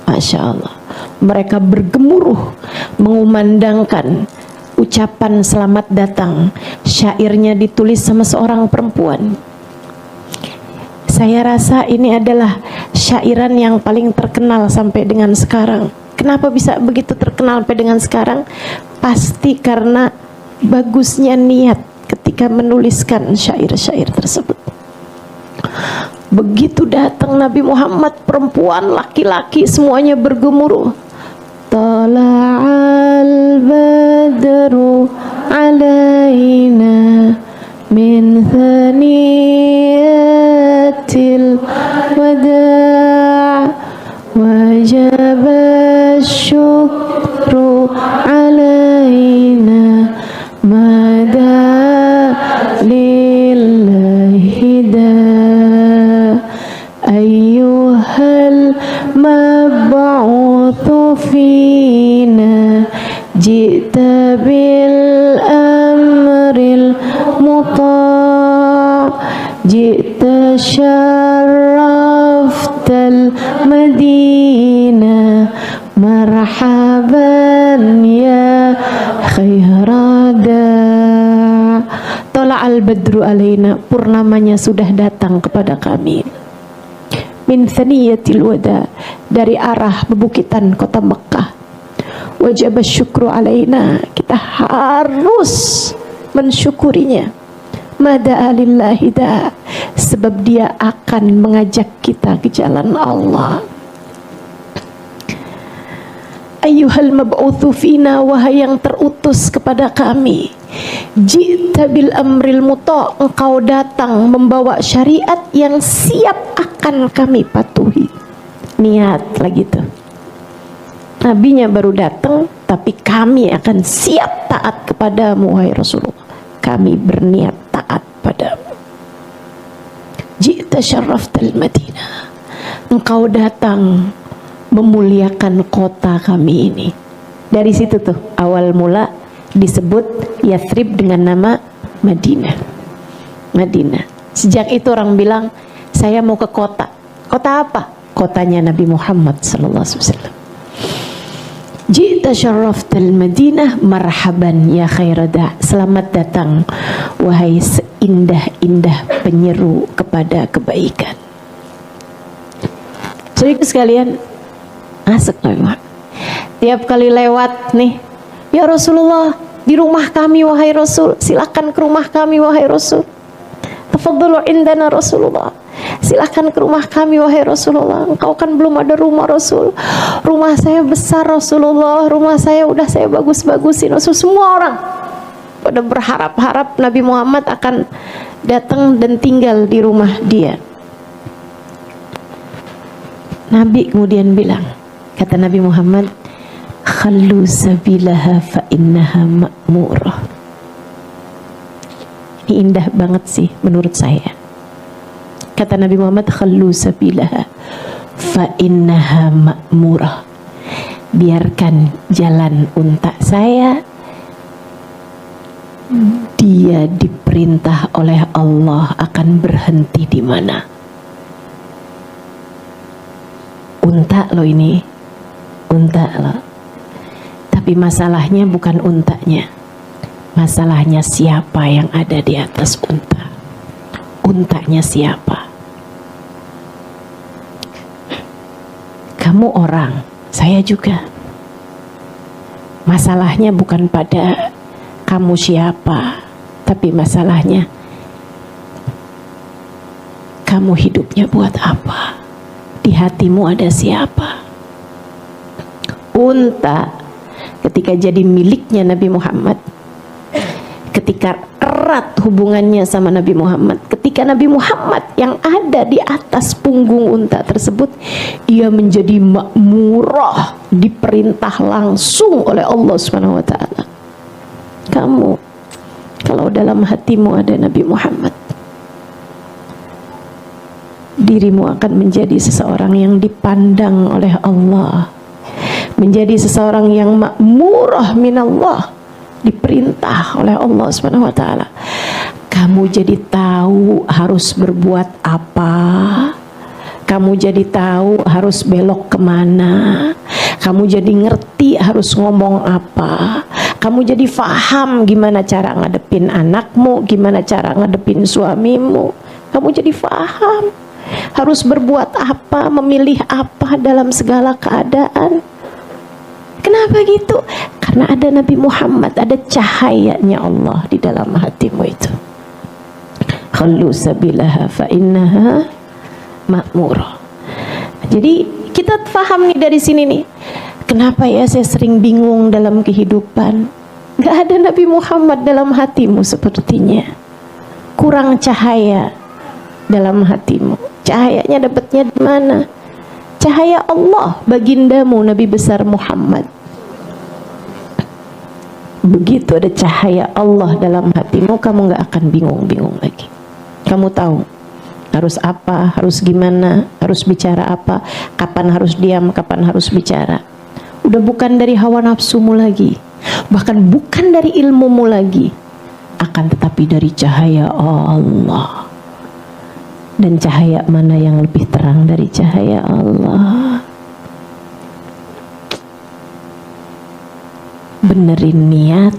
Masya Allah, mereka bergemuruh mengumandangkan ucapan selamat datang. Syairnya ditulis sama seorang perempuan. Saya rasa ini adalah syairan yang paling terkenal sampai dengan sekarang. Kenapa bisa begitu terkenal sampai dengan sekarang? Pasti karena bagusnya niat ketika menuliskan syair-syair tersebut. Begitu datang Nabi Muhammad, perempuan, laki-laki semuanya bergemuruh. Tala'al badru alaina min thaniyatil wada' wajaba syukru alaina mada lillahi da ayyuhal mab'uthu fina jita bil amril muta' jita syarraftal madinah marhaban ya khairada. Tala'al badru alaina, purnamanya sudah datang kepada kami. Min thaniyatil wada, dari arah bebukitan kota Mekah. Wajib syukru alaina, kita harus mensyukurinya. Mada alillahi da, sebab dia akan mengajak kita ke jalan Allah. Ayyuhal mab'uthu fina, wahai yang terutus kepada kami. Jita bil amril muta, engkau datang membawa syariat yang siap akan kami patuhi. Niat lagi tuh. Nabinya baru datang, tapi kami akan siap taat kepadamu wahai Rasulullah. Kami berniat taat padamu. Jita syarraftal Madinah, engkau datang memuliakan kota kami ini. Dari situ tuh awal mula disebut Yathrib dengan nama Madinah. Madinah. Sejak itu orang bilang, saya mau ke kota. Kota apa? Kotanya Nabi Muhammad sallallahu alaihi wasallam. Jita syarraftal Madinah marhaban ya khairada. Selamat datang wahai seindah-indah penyeru kepada kebaikan. Saudara sekalian, asik Nabi. Tiap kali lewat nih, ya Rasulullah, di rumah kami wahai Rasul, silakan ke rumah kami wahai Rasul. Tafadhalu indana Rasulullah, silakan ke rumah kami wahai Rasulullah. Engkau kan belum ada rumah Rasul. Rumah saya besar Rasulullah, rumah saya udah saya bagus-bagusin Rasul. Semua orang pada berharap-harap Nabi Muhammad akan datang dan tinggal di rumah dia. Nabi kemudian bilang, kata Nabi Muhammad, khallu sabilaha fa innaha ma'murah. Ini indah banget sih menurut saya. Kata Nabi Muhammad, khallu sabilaha fa innaha ma'murah. Biarkan jalan unta saya, dia diperintah oleh Allah akan berhenti di mana. Unta loh ini, unta loh. Tapi masalahnya bukan untanya, masalahnya siapa yang ada di atas unta. Untanya siapa? Kamu orang, saya juga. Masalahnya bukan pada kamu siapa, tapi masalahnya kamu hidupnya buat apa? Di hatimu ada siapa? Unta ketika jadi miliknya Nabi Muhammad, ketika erat hubungannya sama Nabi Muhammad, ketika Nabi Muhammad yang ada di atas punggung unta tersebut, ia menjadi makmurah, diperintah langsung oleh Allah Subhanahu wa taala. Kamu kalau dalam hatimu ada Nabi Muhammad, dirimu akan menjadi seseorang yang dipandang oleh Allah, menjadi seseorang yang makmurah minallah, diperintah oleh Allah Subhanahu wa taala. Kamu jadi tahu harus berbuat apa, kamu jadi tahu harus belok kemana, kamu jadi ngerti harus ngomong apa, kamu jadi faham gimana cara ngadepin anakmu, gimana cara ngadepin suamimu, kamu jadi faham harus berbuat apa, memilih apa dalam segala keadaan. Kenapa gitu? Karena ada Nabi Muhammad, ada cahayanya Allah di dalam hatimu itu. Khallu sabilaha fa innaha makmurah. Jadi kita paham nih dari sini nih, kenapa ya saya sering bingung dalam kehidupan. Gak ada Nabi Muhammad dalam hatimu sepertinya. Kurang cahaya dalam hatimu. Cahayanya dapatnya di mana? Cahaya Allah, bagindamu Nabi besar Muhammad. Begitu ada cahaya Allah dalam hatimu, kamu gak akan bingung-bingung lagi. Kamu tahu harus apa, harus gimana, harus bicara apa, kapan harus diam, kapan harus bicara. Udah bukan dari hawa nafsumu lagi, bahkan bukan dari ilmumu lagi, akan tetapi dari cahaya Allah. Dan cahaya mana yang lebih terang dari cahaya Allah? Benerin niat,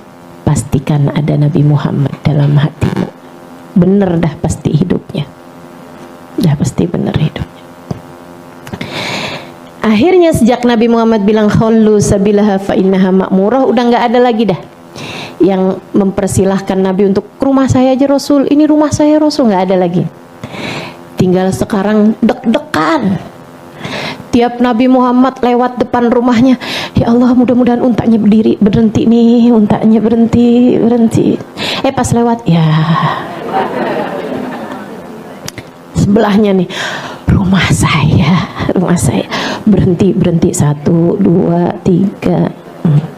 pastikan ada Nabi Muhammad dalam hatimu. Bener dah pasti hidupnya, dah pasti bener hidupnya. Akhirnya sejak Nabi Muhammad bilang khallu sabilaha fa innaha ma'murah, udah nggak ada lagi dah yang mempersilahkan Nabi untuk ke rumah saya aja Rasul, ini rumah saya Rasul, nggak ada lagi. Tinggal sekarang deg-degan. Tiap Nabi Muhammad lewat depan rumahnya, ya Allah mudah-mudahan untanya berhenti nih, untanya berhenti. Pas lewat, ya sebelahnya nih, rumah saya berhenti 1, 2, 3,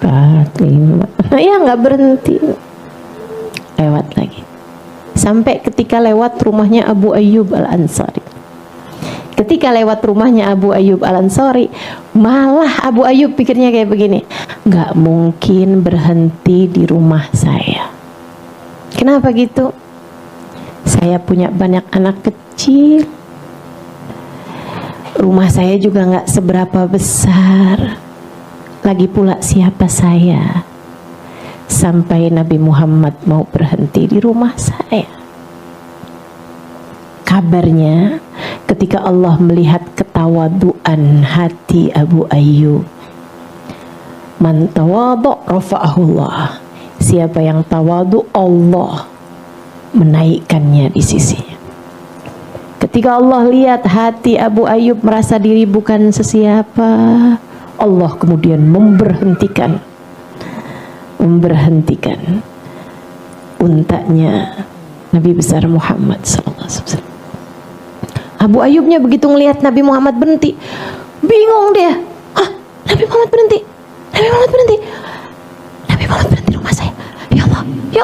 4, 5. Ya nggak berhenti, lewat lagi. Sampai ketika lewat rumahnya Abu Ayyub Al-Ansari. Ketika lewat rumahnya Abu Ayyub Al-Ansari, malah Abu Ayyub pikirnya kayak begini, nggak mungkin berhenti di rumah saya. Kenapa gitu? Saya punya banyak anak kecil, rumah saya juga nggak seberapa besar, lagi pula siapa saya sampai Nabi Muhammad mau berhenti di rumah saya. Kabarnya ketika Allah melihat ketawaduan hati Abu Ayyub, man tawadhu rafa'ahullah, siapa yang tawadu Allah menaikkannya di sisinya. Ketika Allah lihat hati Abu Ayyub merasa diri bukan sesiapa, Allah kemudian memberhentikan untanya Nabi besar Muhammad SAW. Abu Ayyubnya begitu ngelihat Nabi Muhammad berhenti, bingung dia. Nabi Muhammad berhenti di rumah saya. Ya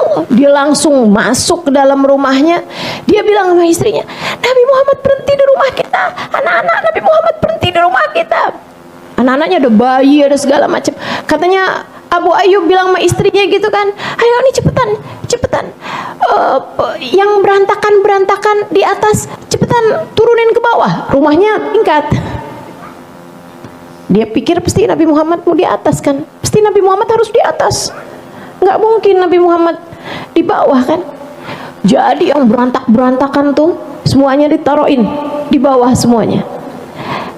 Allah. Dia langsung masuk ke dalam rumahnya. Dia bilang sama istrinya, Nabi Muhammad berhenti di rumah kita. Anak-anak, Nabi Muhammad berhenti di rumah kita. Anak-anaknya ada bayi, ada segala macam. Katanya Abu Ayyub bilang sama istrinya gitu kan, ayo nih cepetan, yang berantakan di atas cepetan turunin ke bawah, rumahnya tingkat. Dia pikir pasti Nabi Muhammad mau di atas kan, pasti Nabi Muhammad harus di atas, nggak mungkin Nabi Muhammad di bawah kan. Jadi yang berantakan tuh semuanya ditaruhin di bawah semuanya.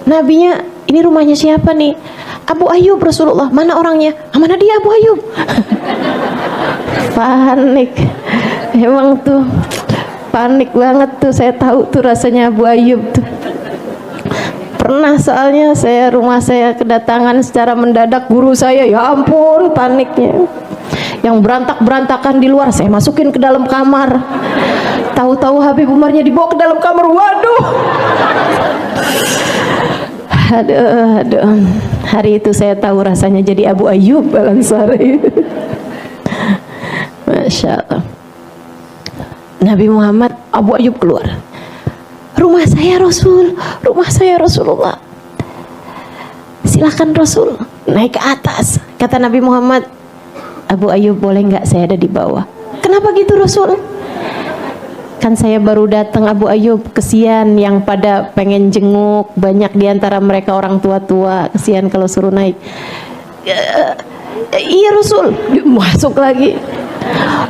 Nabinya, ini rumahnya siapa nih? Abu Ayyub Rasulullah. Mana orangnya? Mana dia Abu Ayyub? Panik. Emang tuh panik banget tuh. Saya tahu tuh rasanya Abu Ayyub tuh. Pernah soalnya rumah saya kedatangan secara mendadak guru saya, ya ampun paniknya. Yang berantakan di luar saya masukin ke dalam kamar. Tahu-tahu Habib Umarnya dibawa ke dalam kamar. Waduh. Aduh. Hari itu saya tahu rasanya jadi Abu Ayyub Al-Ansari. Masya Allah. Nabi Muhammad, Abu Ayyub keluar. Rumah saya Rasul, rumah saya Rasulullah. Silakan Rasul, naik ke atas. Kata Nabi Muhammad, Abu Ayyub boleh nggak saya ada di bawah? Kenapa gitu Rasul? Kan saya baru datang Abu Ayyub, kesian yang pada pengen jenguk, banyak diantara mereka orang tua-tua, kesian kalau suruh naik. Iya Rasul, masuk lagi.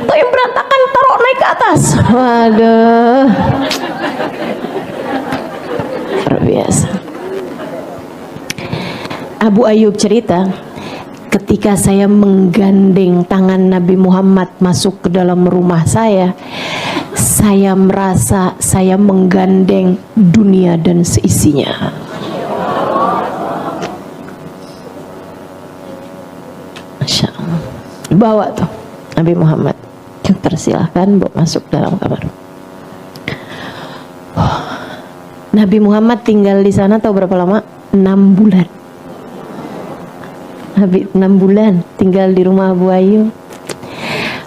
Tuh yang berantakan taruh naik ke atas. Waduh, luar biasa. Abu Ayyub cerita, ketika saya menggandeng tangan Nabi Muhammad masuk ke dalam rumah saya saya merasa saya menggandeng dunia dan seisinya. Masya Allah. Bawa tuh Nabi Muhammad, tersilahkan bawa masuk dalam kamar. Nabi Muhammad tinggal di sana tahu berapa lama? 6 bulan. Nabi 6 bulan tinggal di rumah Abu Ayyub.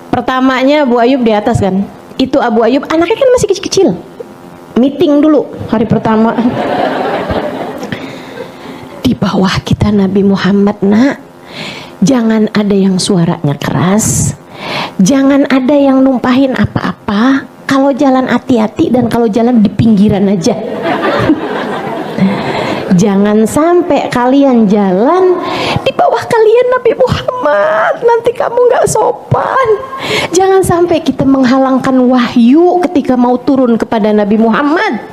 Pertamanya Abu Ayyub di atas kan. Itu Abu Ayyub anaknya kan masih kecil-kecil. Meeting dulu hari pertama. Di bawah kita Nabi Muhammad, nak. Jangan ada yang suaranya keras. Jangan ada yang numpahin apa-apa. Kalau jalan hati-hati dan kalau jalan di pinggiran aja. Jangan sampai kalian jalan di bawah kalian Nabi Muhammad, nanti kamu nggak sopan. Jangan sampai kita menghalangkan wahyu ketika mau turun kepada Nabi Muhammad.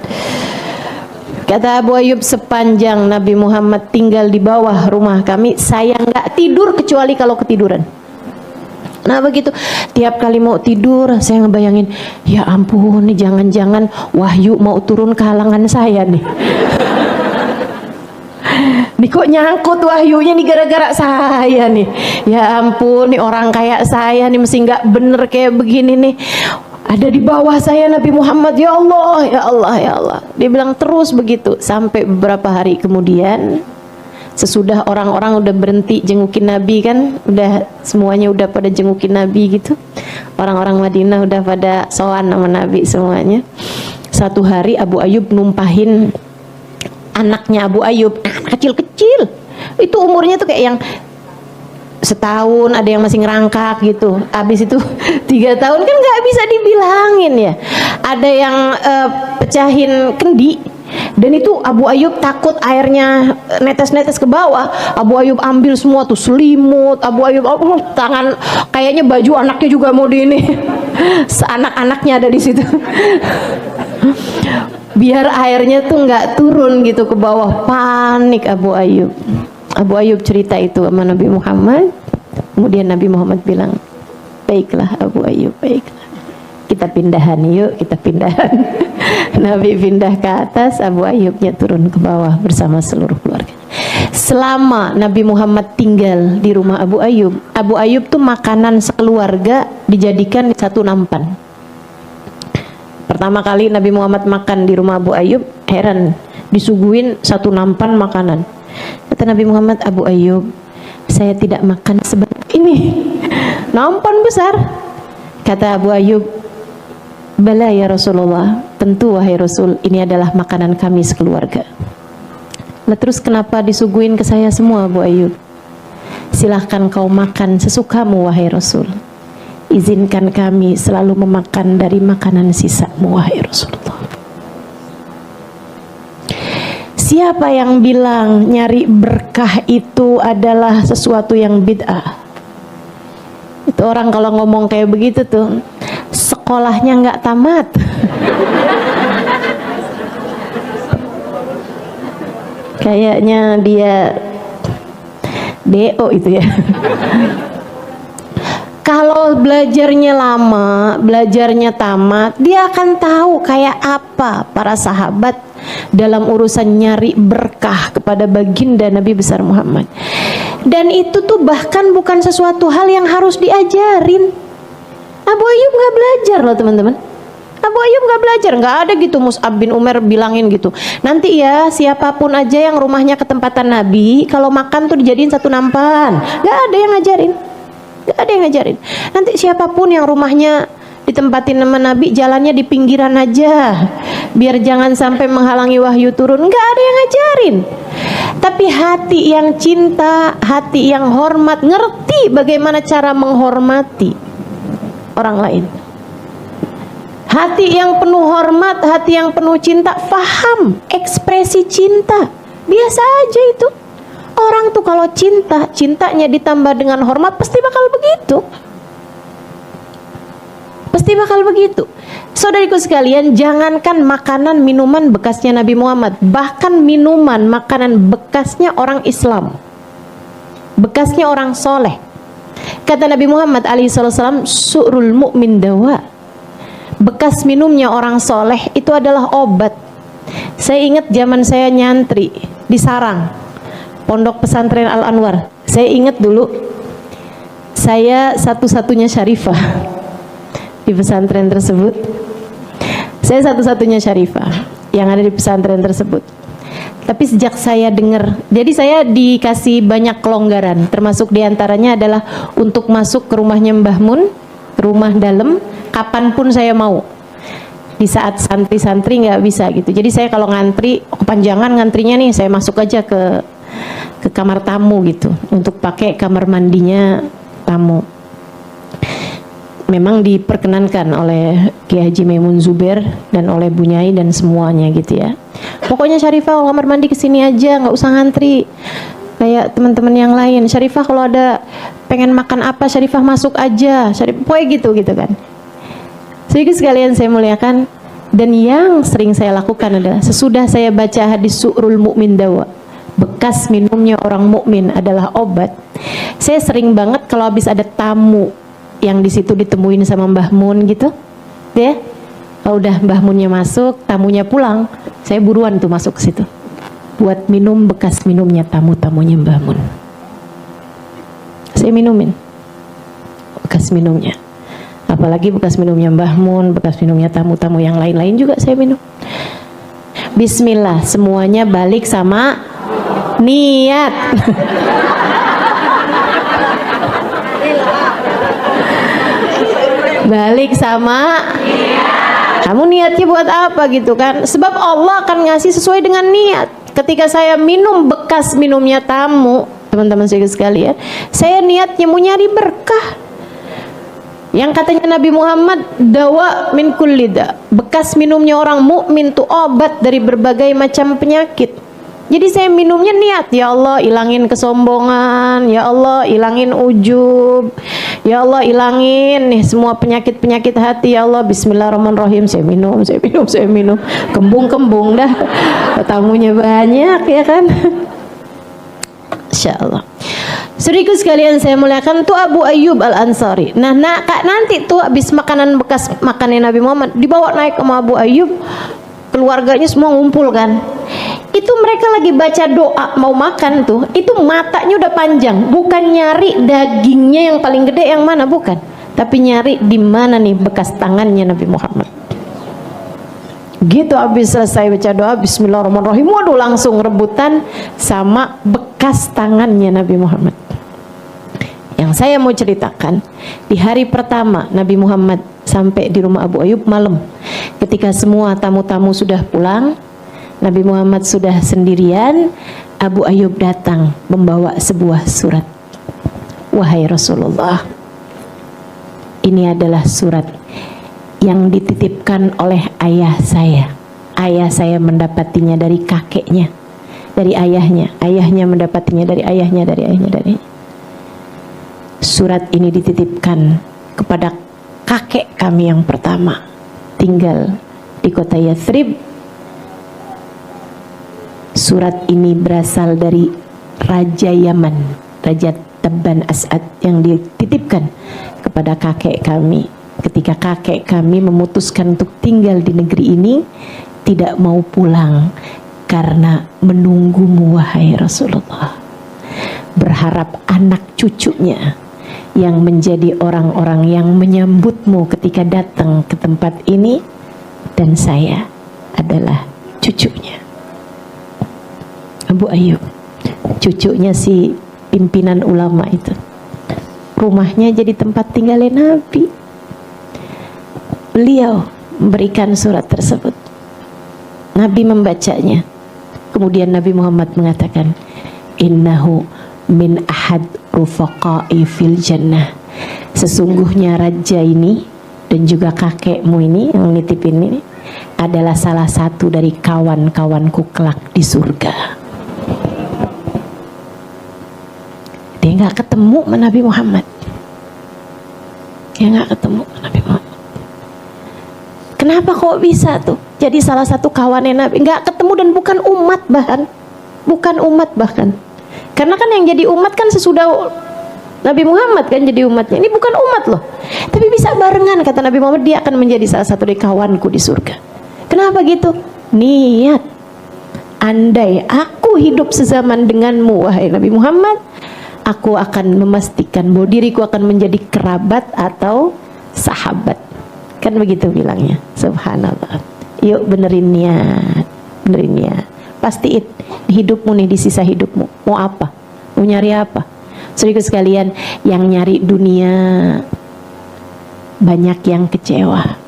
Kata Abu Ayyub, sepanjang Nabi Muhammad tinggal di bawah rumah kami, saya nggak tidur kecuali kalau ketiduran. Nah begitu, tiap kali mau tidur saya ngebayangin, ya ampun nih jangan-jangan wahyu mau turun ke halangan saya nih. Nih kok nyangkut wahyunya nih gara-gara saya nih. Ya ampun nih orang kayak saya nih mesti nggak bener kayak begini nih. Ada di bawah saya Nabi Muhammad, ya Allah, ya Allah, ya Allah. Dia bilang terus begitu sampai beberapa hari kemudian. Sesudah orang-orang udah berhenti jengukin Nabi kan, udah semuanya udah pada jengukin Nabi gitu. Orang-orang Madinah udah pada sowan sama Nabi semuanya. Satu hari Abu Ayyub numpahin anaknya Abu Ayyub, anak kecil-kecil. Itu umurnya tuh kayak yang setahun, ada yang masih ngerangkak gitu. Habis itu 3 tahun kan nggak bisa dibilangin ya. Ada yang pecahin kendi. Dan itu Abu Ayyub takut airnya netes-netes ke bawah. Abu Ayyub ambil semua tuh selimut. Abu Ayyub tangan kayaknya baju anaknya juga mau di ini. Anak-anaknya ada di situ. Biar airnya tuh nggak turun gitu ke bawah. Panik Abu Ayyub. Abu Ayyub cerita itu sama Nabi Muhammad. Kemudian Nabi Muhammad bilang, baiklah Abu Ayyub, baiklah. Kita pindahan yuk, kita pindahan. Nabi pindah ke atas, Abu Ayyubnya turun ke bawah bersama seluruh keluarga. Selama Nabi Muhammad tinggal di rumah Abu Ayyub tuh makanan sekeluarga dijadikan satu nampan. Pertama kali Nabi Muhammad makan di rumah Abu Ayyub, heran, disuguhin satu nampan makanan. Kata Nabi Muhammad, Abu Ayyub, saya tidak makan sebanyak ini. Nampan besar. Kata Abu Ayyub, bala ya Rasulullah, tentu wahai Rasul, ini adalah makanan kami sekeluarga. Lah terus kenapa disuguhin ke saya semua Abu Ayyub? Silahkan kau makan sesukamu wahai Rasul. Izinkan kami selalu memakan dari makanan sisamu wahai Rasulullah. Siapa yang bilang nyari berkah itu adalah sesuatu yang bid'ah? Itu orang kalau ngomong kayak begitu tuh sekolahnya nggak tamat. Kayaknya dia DO itu ya. Kalau belajarnya lama, belajarnya tamat, dia akan tahu kayak apa para sahabat dalam urusan nyari berkah kepada baginda Nabi besar Muhammad. Dan itu tuh bahkan bukan sesuatu hal yang harus diajarin. Abu Ayyub nggak belajar loh teman-teman. Abu Ayyub nggak belajar, nggak ada gitu Mus'ab bin Umair bilangin gitu. Nanti ya siapapun aja yang rumahnya ketempatan Nabi, kalau makan tuh dijadiin satu nampan. Nggak ada yang ngajarin. Gak ada yang ngajarin. Nanti siapapun yang rumahnya ditempatin sama Nabi, jalannya di pinggiran aja, biar jangan sampai menghalangi wahyu turun. Gak ada yang ngajarin. Tapi hati yang cinta, hati yang hormat, ngerti bagaimana cara menghormati orang lain. Hati yang penuh hormat, hati yang penuh cinta, faham ekspresi cinta. Biasa aja itu. Orang tuh kalau cinta, cintanya ditambah dengan hormat pasti bakal begitu. Pasti bakal begitu. Saudariku sekalian, jangankan makanan minuman bekasnya Nabi Muhammad, bahkan minuman makanan bekasnya orang Islam, bekasnya orang soleh. Kata Nabi Muhammad alaihissalam, su'rul mu'min dawa. bekas minumnya orang soleh itu adalah obat. Saya ingat zaman saya nyantri di Sarang, Pondok Pesantren Al Anwar. Saya ingat dulu, saya satu-satunya syarifah di pesantren tersebut. Saya satu-satunya syarifah yang ada di pesantren tersebut. Tapi sejak saya dengar, jadi saya dikasih banyak kelonggaran, termasuk diantaranya adalah untuk masuk ke rumahnya Mbah Mun, rumah dalam, kapanpun saya mau. Di saat santri-santri nggak bisa gitu. Jadi saya kalau ngantri, kepanjangan ngantrinya nih, saya masuk aja ke kamar tamu gitu, untuk pakai kamar mandinya tamu. Memang diperkenankan oleh Kiai Haji Maimun Zubair dan oleh Bu Nyai dan semuanya gitu ya. Pokoknya Syarifah kalau kamar mandi kesini aja, nggak usah ngantri kayak teman-teman yang lain. Syarifah kalau ada pengen makan apa, Syarifah masuk aja. Pokoknya gitu kan. Sedikit sekalian saya muliakan, dan yang sering saya lakukan adalah sesudah saya baca hadis Su'rul Mu'min Dawa, bekas minumnya orang mukmin adalah obat. Saya sering banget kalau habis ada tamu yang di situ ditemuin sama Mbah Mun gitu, ya. Kalau udah Mbah Munnya masuk, tamunya pulang, saya buruan tuh masuk ke situ buat minum bekas minumnya tamu-tamunya Mbah Mun. Saya minumin bekas minumnya. Apalagi bekas minumnya Mbah Mun, bekas minumnya tamu-tamu yang lain-lain juga saya minum. Bismillah, semuanya balik sama niat. Balik sama kamu niatnya buat apa gitu kan. Sebab Allah akan ngasih sesuai dengan niat. Ketika saya minum bekas minumnya tamu, teman-teman sekalian, saya niatnya mau nyari berkah. Yang katanya Nabi Muhammad, dawa min kulli da, bekas minumnya orang mukmin tuh obat dari berbagai macam penyakit. Jadi saya minumnya niat, ya Allah ilangin kesombongan, ya Allah ilangin ujub, ya Allah ilangin nih semua penyakit-penyakit hati, ya Allah bismillahirrahmanirrahim. Saya minum, kembung-kembung dah, tamunya banyak ya kan. Insya Allah. Saudaraku sekalian saya muliakan, tuh Abu Ayyub Al-Ansari. Nah nanti tuh habis makanan bekas makannya Nabi Muhammad dibawa naik sama Abu Ayyub, keluarganya semua ngumpul kan. Itu mereka lagi baca doa mau makan tuh, itu matanya udah panjang, bukan nyari dagingnya yang paling gede yang mana, bukan, tapi nyari di mana nih bekas tangannya Nabi Muhammad. Gitu habis selesai baca doa bismillahirrahmanirrahim, waduh langsung rebutan sama bekas tangannya Nabi Muhammad. Yang saya mau ceritakan, di hari pertama Nabi Muhammad sampai di rumah Abu Ayyub malam, ketika semua tamu-tamu sudah pulang, Nabi Muhammad sudah sendirian, Abu Ayyub datang membawa sebuah surat. Wahai Rasulullah, ini adalah surat yang dititipkan oleh ayah saya. Ayah saya mendapatinya dari kakeknya, dari ayahnya. Ayahnya mendapatinya dari ayahnya, dari ayahnya, dari ayahnya. Surat ini dititipkan kepada kakek kami yang pertama, tinggal di kota Yathrib. Surat ini berasal dari Raja Yaman, Raja Tabban As'ad, yang dititipkan kepada kakek kami ketika kakek kami memutuskan untuk tinggal di negeri ini, tidak mau pulang karena menunggumu wahai Rasulullah, berharap anak cucunya yang menjadi orang-orang yang menyambutmu ketika datang ke tempat ini, dan saya adalah cucunya. Abu Ayyub, cucunya si pimpinan ulama itu, rumahnya jadi tempat tinggalnya Nabi. Beliau memberikan surat tersebut, Nabi membacanya, kemudian Nabi Muhammad mengatakan, innahu min ahad rufaqai fil jannah, sesungguhnya raja ini dan juga kakekmu ini yang nitipin ini adalah salah satu dari kawan-kawanku kelak di surga. Dia nggak ketemu sama Nabi Muhammad, dia nggak ketemu sama Nabi Muhammad. Kenapa kok bisa tuh jadi salah satu kawannya Nabi? Nggak ketemu dan bukan umat bahkan, bukan umat bahkan. Karena kan yang jadi umat kan sesudah Nabi Muhammad kan jadi umatnya. Ini bukan umat loh, tapi bisa barengan, kata Nabi Muhammad, dia akan menjadi salah satu dari kawanku di surga. Kenapa gitu? Niat. Andai aku hidup sezaman denganmu wahai Nabi Muhammad, aku akan memastikan bahwa diriku akan menjadi kerabat atau sahabat. Kan begitu bilangnya. Subhanallah. Yuk benerin niat. Benerin niat. Pastiin hidupmu nih, di sisa hidupmu mau apa? Mau nyari apa? Saudara sekalian, yang nyari dunia banyak yang kecewa.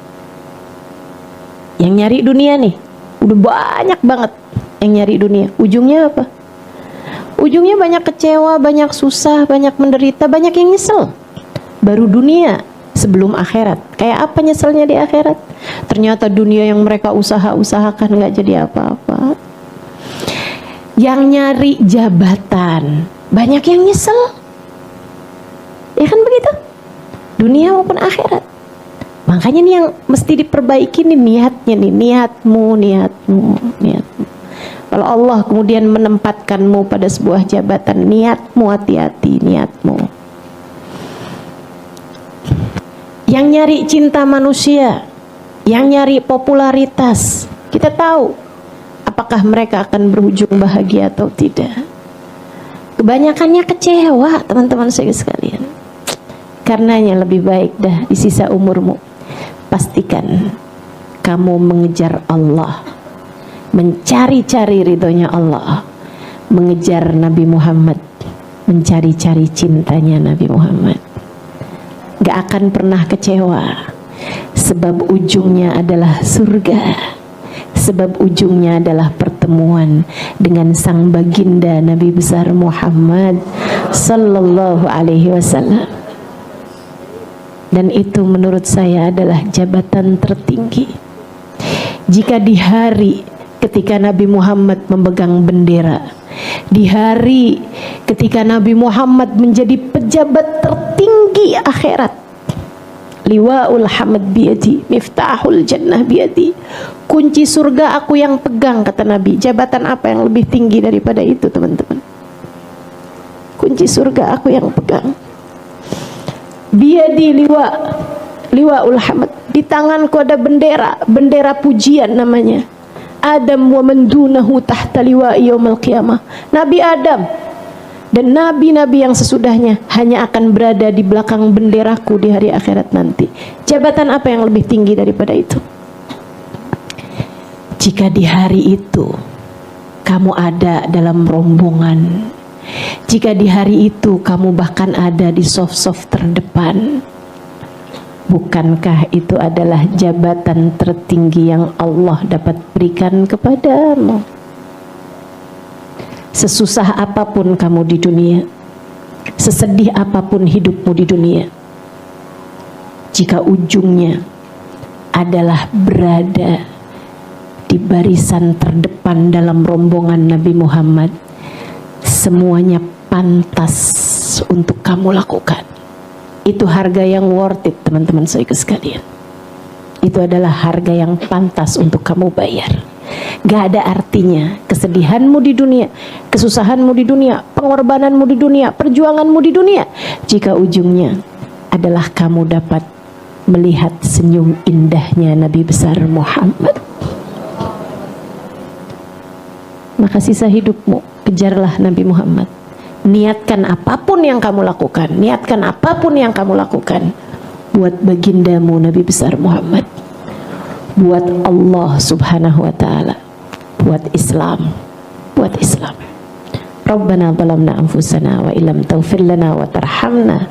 Yang nyari dunia nih udah banyak banget yang nyari dunia. Ujungnya apa? Ujungnya banyak kecewa, banyak susah, banyak menderita, banyak yang nyesel. Baru dunia sebelum akhirat. Kayak apa nyeselnya di akhirat? Ternyata dunia yang mereka usahakan nggak jadi apa-apa. Yang nyari jabatan banyak yang nyesel. Ya kan begitu? Dunia maupun akhirat. Makanya nih yang mesti diperbaiki nih niatnya nih, niatmu. Kalau Allah kemudian menempatkanmu pada sebuah jabatan, niatmu, hati-hati niatmu. Yang nyari cinta manusia, yang nyari popularitas, kita tahu apakah mereka akan berujung bahagia atau tidak. Kebanyakannya kecewa, teman-teman saya sekalian. Karenanya lebih baik dah di sisa umurmu, pastikan kamu mengejar Allah, mencari-cari ridhonya Allah, mengejar Nabi Muhammad, mencari-cari cintanya Nabi Muhammad. Gak akan pernah kecewa, sebab ujungnya adalah surga. Sebab ujungnya adalah pertemuan dengan sang baginda Nabi besar Muhammad sallallahu alaihi wasallam. Dan itu menurut saya adalah jabatan tertinggi. Jika di hari ketika Nabi Muhammad memegang bendera, di hari ketika Nabi Muhammad menjadi pejabat tertinggi akhirat, liwa'ul hamad biyadi, miftahul jannah biyadi, kunci surga aku yang pegang, kata Nabi. Jabatan apa yang lebih tinggi daripada itu, teman-teman? Kunci surga aku yang pegang. Biyadi liwa'ul hamad, di tanganku ada bendera, bendera pujian namanya. Adam wa man dunahu tahta liwa'i yaumil qiyamah. Nabi Adam dan nabi-nabi yang sesudahnya hanya akan berada di belakang benderaku di hari akhirat nanti. Jabatan apa yang lebih tinggi daripada itu? Jika di hari itu kamu ada dalam rombongan, jika di hari itu kamu bahkan ada di soft-soft terdepan, bukankah itu adalah jabatan tertinggi yang Allah dapat berikan kepadamu? Sesusah apapun kamu di dunia, sesedih apapun hidupmu di dunia, jika ujungnya adalah berada di barisan terdepan dalam rombongan Nabi Muhammad, semuanya pantas untuk kamu lakukan. Itu harga yang worth it, teman-teman saya sekalian. Itu adalah harga yang pantas untuk kamu bayar. Gak ada artinya kesedihanmu di dunia, kesusahanmu di dunia, pengorbananmu di dunia, perjuanganmu di dunia, jika ujungnya adalah kamu dapat melihat senyum indahnya Nabi besar Muhammad. Maka sisa hidupmu kejarlah Nabi Muhammad. Niatkan apapun yang kamu lakukan, niatkan apapun yang kamu lakukan buat bagindamu Nabi besar Muhammad, buat Allah subhanahu wa ta'ala, buat Islam, buat Islam. Rabbana zalamna anfusana wa illam taghfir lana wa tarhamna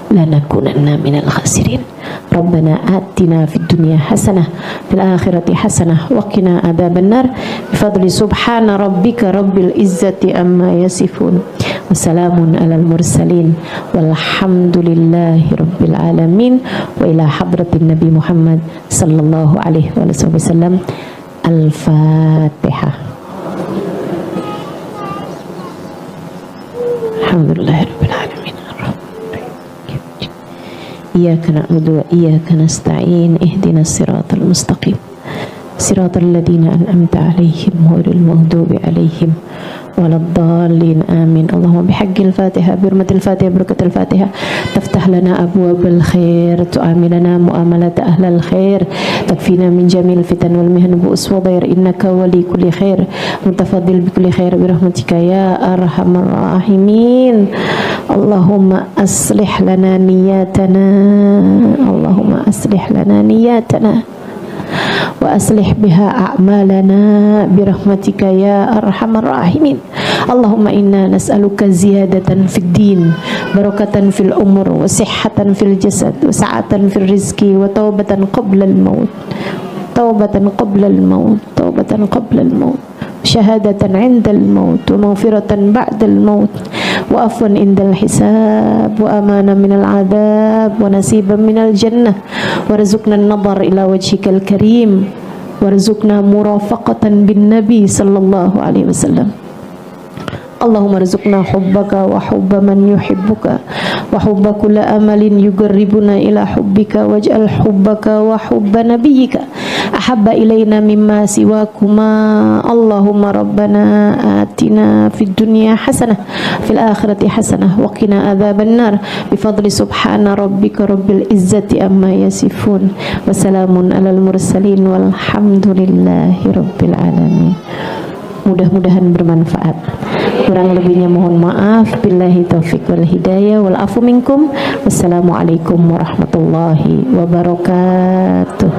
lanakunanna minal khasirin. Rabbana atina fid dunya hasanah fil akhirati hasanah wa qina adzabannar. Bifadli subhana rabbika rabbil izzati amma yasifun. Wassalamun alal mursalin walhamdulillahi rabbil alamin. Wa ila hadratin Nabi Muhammad sallallahu alaihi wasallam. Al-Fatihah. Alhamdulillahirabbil alamin. Iyyaka na'budu wa iyyaka nasta'in. Ihdinas siratal mustaqim. Siratal ladzina an'amta 'alaihim ghairil maghdubi 'alaihim ولا الضالين آمين. اللهم بحق الفاتحة بحرمة الفاتحة بركة الفاتحة تفتح لنا أبواب الخير، تعاملنا معاملة أهل الخير، تكفينا من جميع الفتن والمهن بؤس وضير، إنك ولي كل خير متفضل بكل خير برحمتك يا أرحم الراحمين. اللهم أصلح لنا نياتنا، اللهم أصلح لنا نياتنا وأصلح بها أعمالنا برحمتك يا أرحم الراحمين. اللهم إنا نسألك زيادة في الدين، بركة في الأمور، وصحة في الجسد، وسعة في الرزق، وتوبة قبل الموت، توبة قبل الموت، توبة قبل الموت، شهادة عند الموت، ومغفرة بعد الموت، وعفوا عند الحساب، وأمانا من العذاب، ونصيبا من الجنة، وارزقنا النظر إلى وجهك الكريم، وارزقنا مرافقة بالنبي صلى الله عليه وسلم. اللهم ارزقنا حبك وحب من يحبك وحب كل أمل يقربنا إلى حبك، واجعل حبك وحب نبيك أحب إلينا مما سواكما. اللهم ربنا آتنا في الدنيا حسنة في الآخرة حسنة وقنا عذاب النار بفضل سبحان ربك رب العزة أما يصفون وسلام على المرسلين والحمد لله رب العالمين. Mudah-mudahan bermanfaat. Kurang lebihnya mohon maaf. Billahi taufiq wal hidayah wal afu minkum. Wassalamualaikum warahmatullahi wabarakatuh.